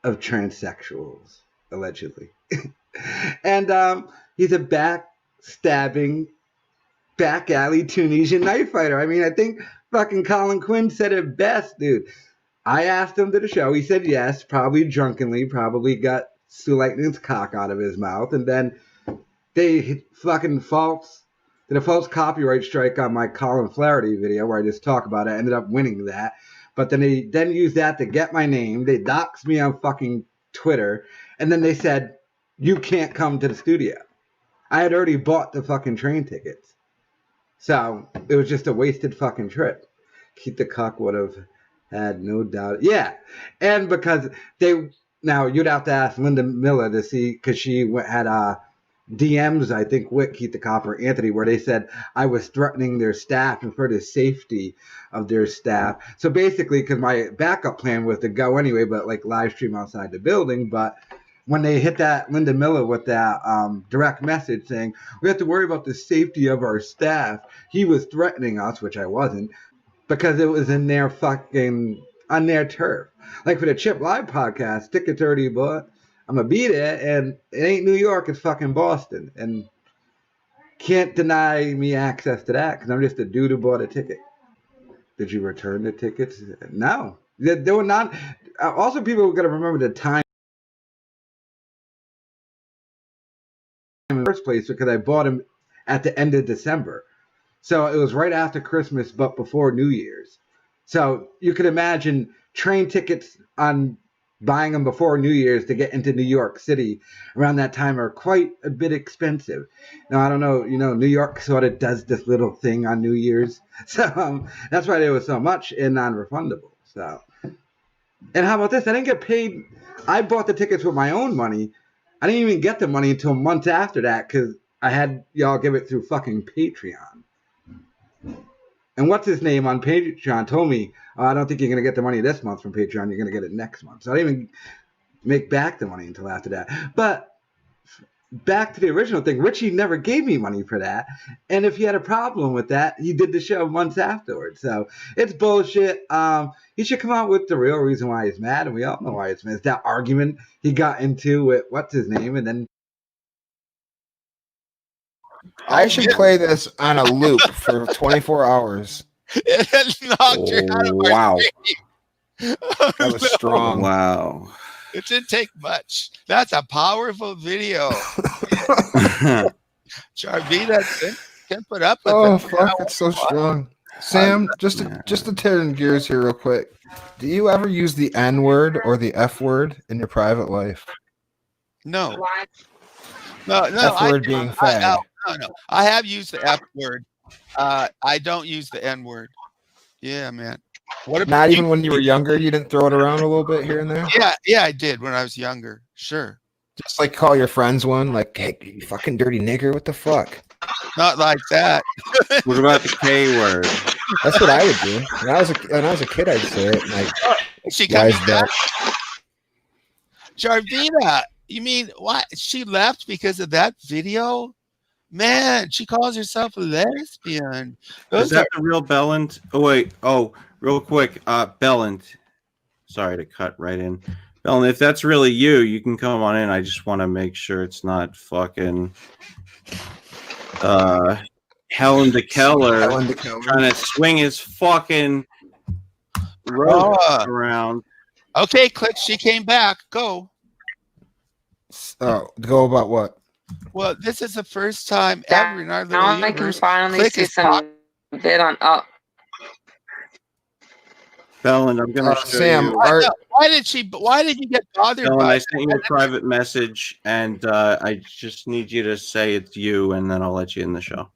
of transsexuals, allegedly. And he's a backstabbing, back alley Tunisian knife fighter. I mean, I think fucking Colin Quinn said it best, dude. I asked him to the show. He said yes, probably drunkenly, probably got Sue Lightning's cock out of his mouth. And then they fucking did a false copyright strike on my Colin Flaherty video where I just talk about it. I ended up winning that. But then they used that to get my name. They doxed me on fucking Twitter. And then they said, you can't come to the studio. I had already bought the fucking train tickets. So it was just a wasted fucking trip. Keith the Cuck would have had no doubt. Yeah. And because now you'd have to ask Linda Miller to see, because she had DMs, I think, with Keith the Cop or Anthony, where they said I was threatening their staff and for the safety of their staff. So basically, because my backup plan was to go anyway, but like live stream outside the building. But when they hit that Linda Miller with that direct message saying, we have to worry about the safety of our staff, he was threatening us, which I wasn't, because it was in their fucking, on their turf. Like for the Chip Live podcast, tickets already bought. I'm going to be there, and it ain't New York, it's fucking Boston. And can't deny me access to that, because I'm just a dude who bought a ticket. Did you return the tickets? No. They were not. Also, people are going to remember the time in the first place, because I bought them at the end of December. So it was right after Christmas, but before New Year's. So you could imagine train tickets on buying them before New Year's to get into New York City around that time are quite a bit expensive. Now, I don't know, New York sort of does this little thing on New Year's. So that's why they were so much and non-refundable. So, and how about this? I didn't get paid. I bought the tickets with my own money. I didn't even get the money until months after that, because I had y'all give it through fucking Patreon. And what's his name on Patreon told me, I don't think you're going to get the money this month from Patreon. You're going to get it next month. So I didn't even make back the money until after that. But back to the original thing. Richie never gave me money for that. And if he had a problem with that, he did the show months afterwards. So it's bullshit. He should come out with the real reason why he's mad, and we all know why he's mad. It's that argument he got into with what's his name, and then I should play this on a loop for 24 hours. It knocked your head Wow. That was strong. Wow. It didn't take much. That's a powerful video. Jarvita can put up with Oh it. fuck, it's so strong. Sam, just to turn gears here real quick. Do you ever use the N word or the F word in your private life? No. No. F word being fag. No. I have used the F word. I don't use the N word. Yeah, man. What about Not you? even when you were younger, you didn't throw it around a little bit here and there? Yeah, I did when I was younger. Sure. Just like call your friends one, like, hey, you fucking dirty nigger, what the fuck? Not like that. What about the K word? That's what I would do. When I was a kid, I'd say it. Like, She why is coming that? back? Jarvita, you mean what? She left because of that video? Man, she calls herself a lesbian. Is that the real Belland? Oh wait. Oh, real quick. Belland. Sorry to cut right in. Belland, if that's really you, you can come on in. I just want to make sure it's not fucking Helen DeKellar trying to swing his fucking rope around. Okay, Click, she came back. Go. Oh, go about what? Well, this is the first time ever in our little Now I universe. can finally Click see is some bit on. Oh, Belland, I'm gonna show Sam, you. Why did you get bothered Belland, by I sent you a private message, and I just need you to say it's you, and then I'll let you in the show.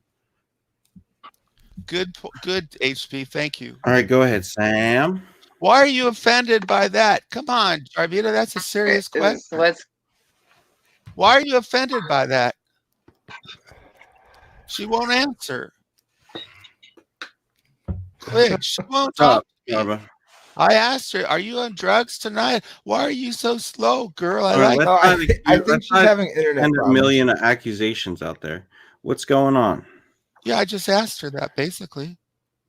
Good, HP. Thank you. All right, go ahead, Sam. Why are you offended by that? Come on, Jarvita, that's a serious question. Why are you offended by that? She won't answer. Click, she won't talk to me. I asked her, "Are you on drugs tonight? Why are you so slow, girl?" I think she's having internet and a problems. million accusations out there. What's going on? Yeah, I just asked her that basically.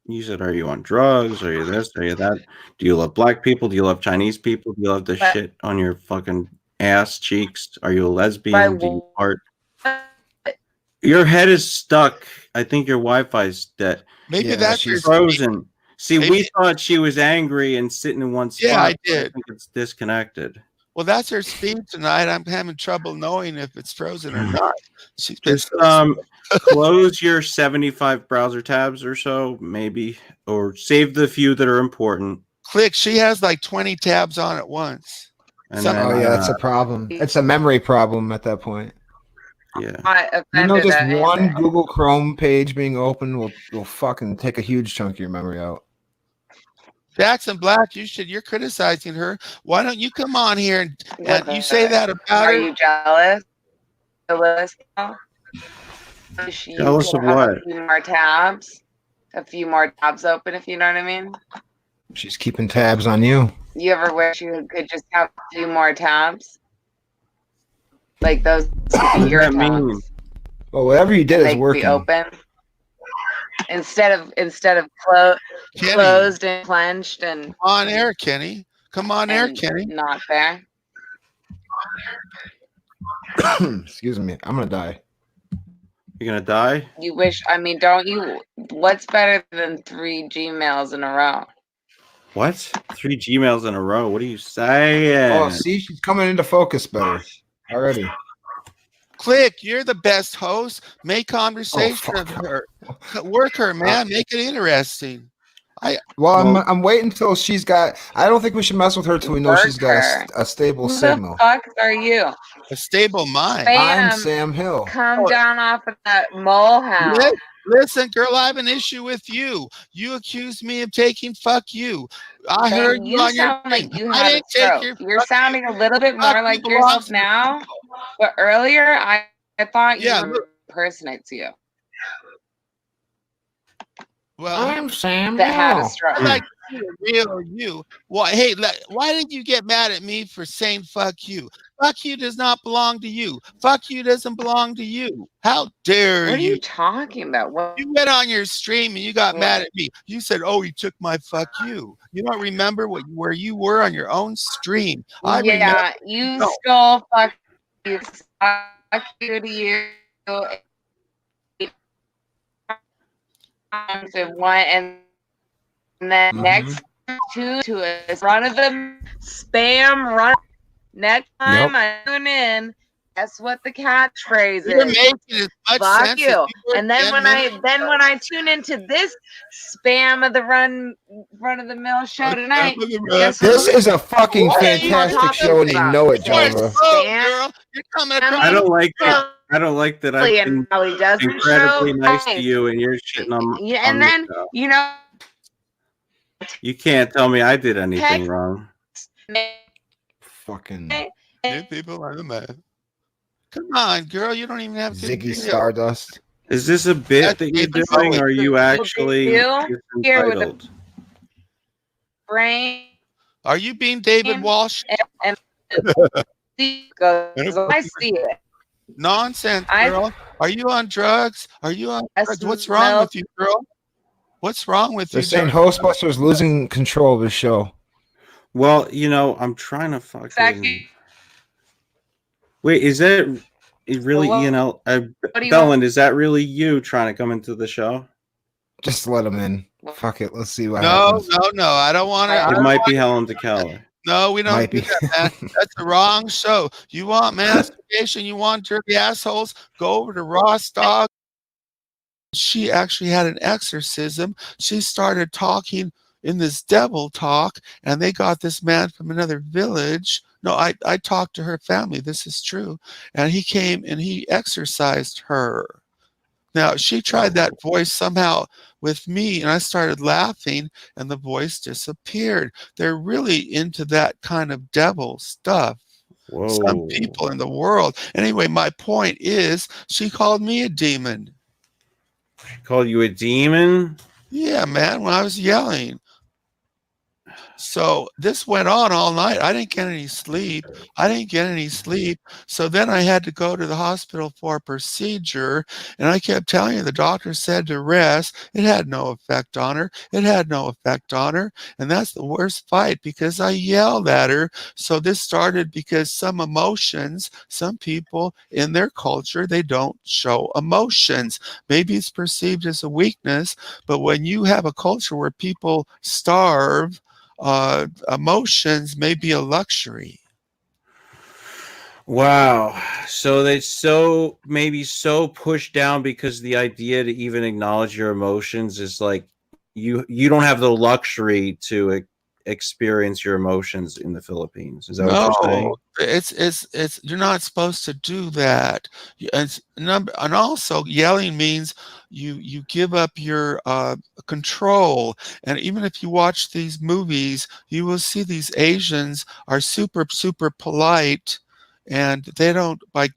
You said, "Are you on drugs? Are you this? Are you that? Do you love black people? Do you love Chinese people? Do you love the shit on your fucking ass cheeks? Are you a lesbian? Do you fart?" Your head is stuck. I think your Wi-Fi's dead. Maybe that's she's her frozen. See, we thought she was angry and sitting in one spot. Yeah, I but did. I think it's disconnected. Well, that's her speed tonight. I'm having trouble knowing if it's frozen or not. She's been Just close your 75 browser tabs or so, maybe, or save the few that are important. Click. She has like 20 tabs on at once. And Oh yeah, that's a problem. It's a memory problem at that point. Yeah. You know, just one Google Chrome page being open will fucking take a huge chunk of your memory out. Jackson Black, you're criticizing her. Why don't you come on here and you say that about her? are you jealous? Jealous? Jealous of what? A few more tabs. A few more tabs open, if you know what I mean. She's keeping tabs on you. You ever wish you could just have a few more tabs? Like those could be your tabs. Well, whatever you did is They working. be open. Instead of closed and clenched and on air, Kenny. Come on air, Kenny. Not fair. Excuse me. I'm gonna die. You're gonna die? You wish, I mean, don't you? What's better than 3 Gmails in a row? What? 3 Gmails in a row? What are you saying? Oh, see, she's coming into focus better already. Click, you're the best host. Make conversation with her. Work her, man. Make it interesting. I'm waiting until she's got. I don't think we should mess with her till we know she's got a stable Who signal. the fuck are you? A stable mind. Bam. I'm Sam Hill. Come down off of that molehound. Listen, girl, I have an issue with you. You accused me of taking fuck you. I heard you on your sound like thing. you I had a didn't take stroke. your You're fuck sounding you. a little bit Fuck more like you yourself belongs to now, but earlier I thought you Yeah, were look. impersonates you Well, I'm Sam that had a Hill. stroke. I'd like to see the real you. Why? Hey, why did you get mad at me for saying "fuck you"? Fuck you does not belong to you. Fuck you doesn't belong to you. How dare What are you? you talking about? What? You went on your stream and you got mad at me. You said, "Oh, he took my fuck you." You don't remember where you were on your own stream. I remember. Yeah, you No. stole fuck you. Fuck you to you. And then next to us, run of the spam run. Next time I tune in, guess what the catchphrase You're is? making as much Fuck sense as you. you were And then 10 when minutes I tune into this spam of the run of the mill show tonight, guess This what? is a fucking What are you fantastic talking show, and you about? know it, You are Java. slow, girl. You're coming across. I don't like that. I don't like that. I've been And he doesn't incredibly show nice to face. you, and you're shitting on. Yeah, on and me, then though. you know, You can't tell me I did anything Text- wrong. Fucking New people are the man. Come on, girl. You don't even have to. Ziggy Stardust. Is this a bit that you're doing, or are you actually here with entitled? the brain. Are you being David Walsh? And I see it. Nonsense, girl. Are you on drugs? Are you on drugs? What's wrong with you, girl? What's wrong with They're you? saying Hostbusters losing control of the show. Well, you know, I'm trying to fucking. Wait, is that really Ian Belland? Is that really you trying to come into the show? Just let him in. Fuck it. Let's see what No, happens. no. I don't want to. It might be Helen DeKellar. No, we don't Might do be. that, man. That's the wrong show. You want masturbation? You want dirty assholes? Go over to Ross Dog. She actually had an exorcism. She started talking in this devil talk, and they got this man from another village. No, I talked to her family. This is true. And he came and he exorcised her. Now, she tried that voice somehow with me, and I started laughing, and the voice disappeared. They're really into that kind of devil stuff. Whoa. Some people in the world. Anyway, my point is, she called me a demon. She called you a demon? Yeah, man, when I was yelling. So this went on all night. I didn't get any sleep. So then I had to go to the hospital for a procedure, and I kept telling her, the doctor said to rest. It had no effect on her. And that's the worst fight, because I yelled at her. So this started because some people in their culture, they don't show emotions. Maybe it's perceived as a weakness, but when you have a culture where people starve, emotions may be a luxury. Wow. So they maybe so pushed down because the idea to even acknowledge your emotions is like you don't have the luxury to experience your emotions in the Philippines. Is that what you're saying? It's you're not supposed to do that. And also yelling means you give up your control. And even if you watch these movies, you will see these Asians are super polite, and they don't by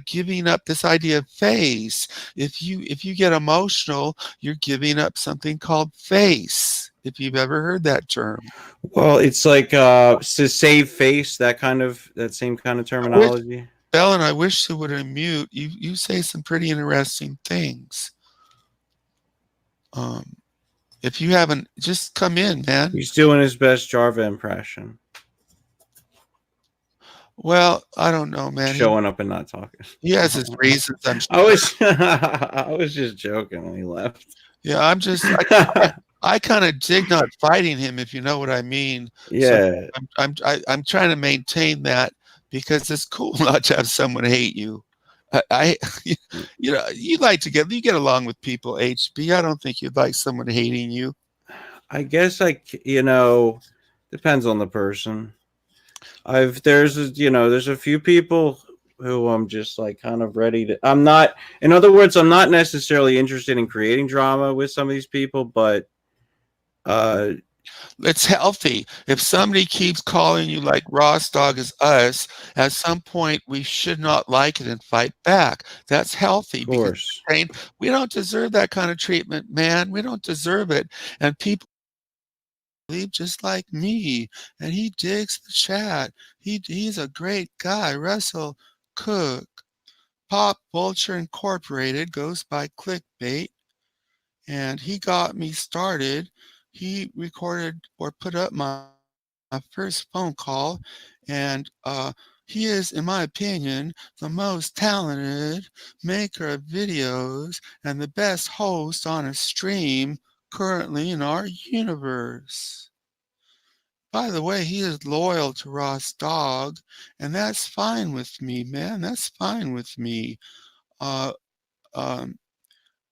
giving up this idea of face. If you get emotional, you're giving up something called face. If you've ever heard that term. Well, it's like to save face, that same kind of terminology. Bellen, I wish you would unmute. You say some pretty interesting things. If you haven't, just come in, man. He's doing his best Jarva impression. Well, I don't know, man. Showing up and not talking. He has his reasons. I'm sure. I was just joking when he left. Yeah, I kind of dig not fighting him, if you know what I mean. Yeah. So I'm trying to maintain that, because it's cool not to have someone hate you. You know, you get along with people, HB. I don't think you'd like someone hating you. I guess depends on the person. There's a few people who I'm just like kind of ready to. I'm not necessarily interested in creating drama with some of these people, but it's healthy. If somebody keeps calling you like Ross Dog is us, at some point we should not like it and fight back. That's healthy. Of course. Because we don't deserve that kind of treatment, man. We don't deserve it. And people just like me, and he digs the chat. He's a great guy. Russell Cook. Pop Vulture Incorporated goes by Clickbait, and he got me started. He recorded or put up my first phone call, and he is, in my opinion, the most talented maker of videos and the best host on a stream currently in our universe. By the way, he is loyal to Ross Dog, and that's fine with me, man. That's fine with me. Uh, um,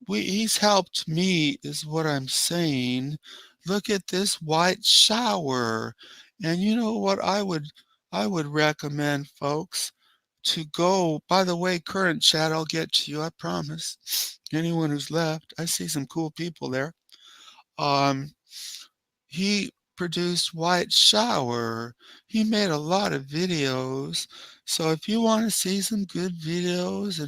he's helped me, is what I'm saying. Look at this white shower, and you know what I would recommend, folks, to go. By the way, current chat, I'll get to you, I promise. Anyone who's left, I see some cool people there. He produced White Shower. He made a lot of videos. So if you want to see some good videos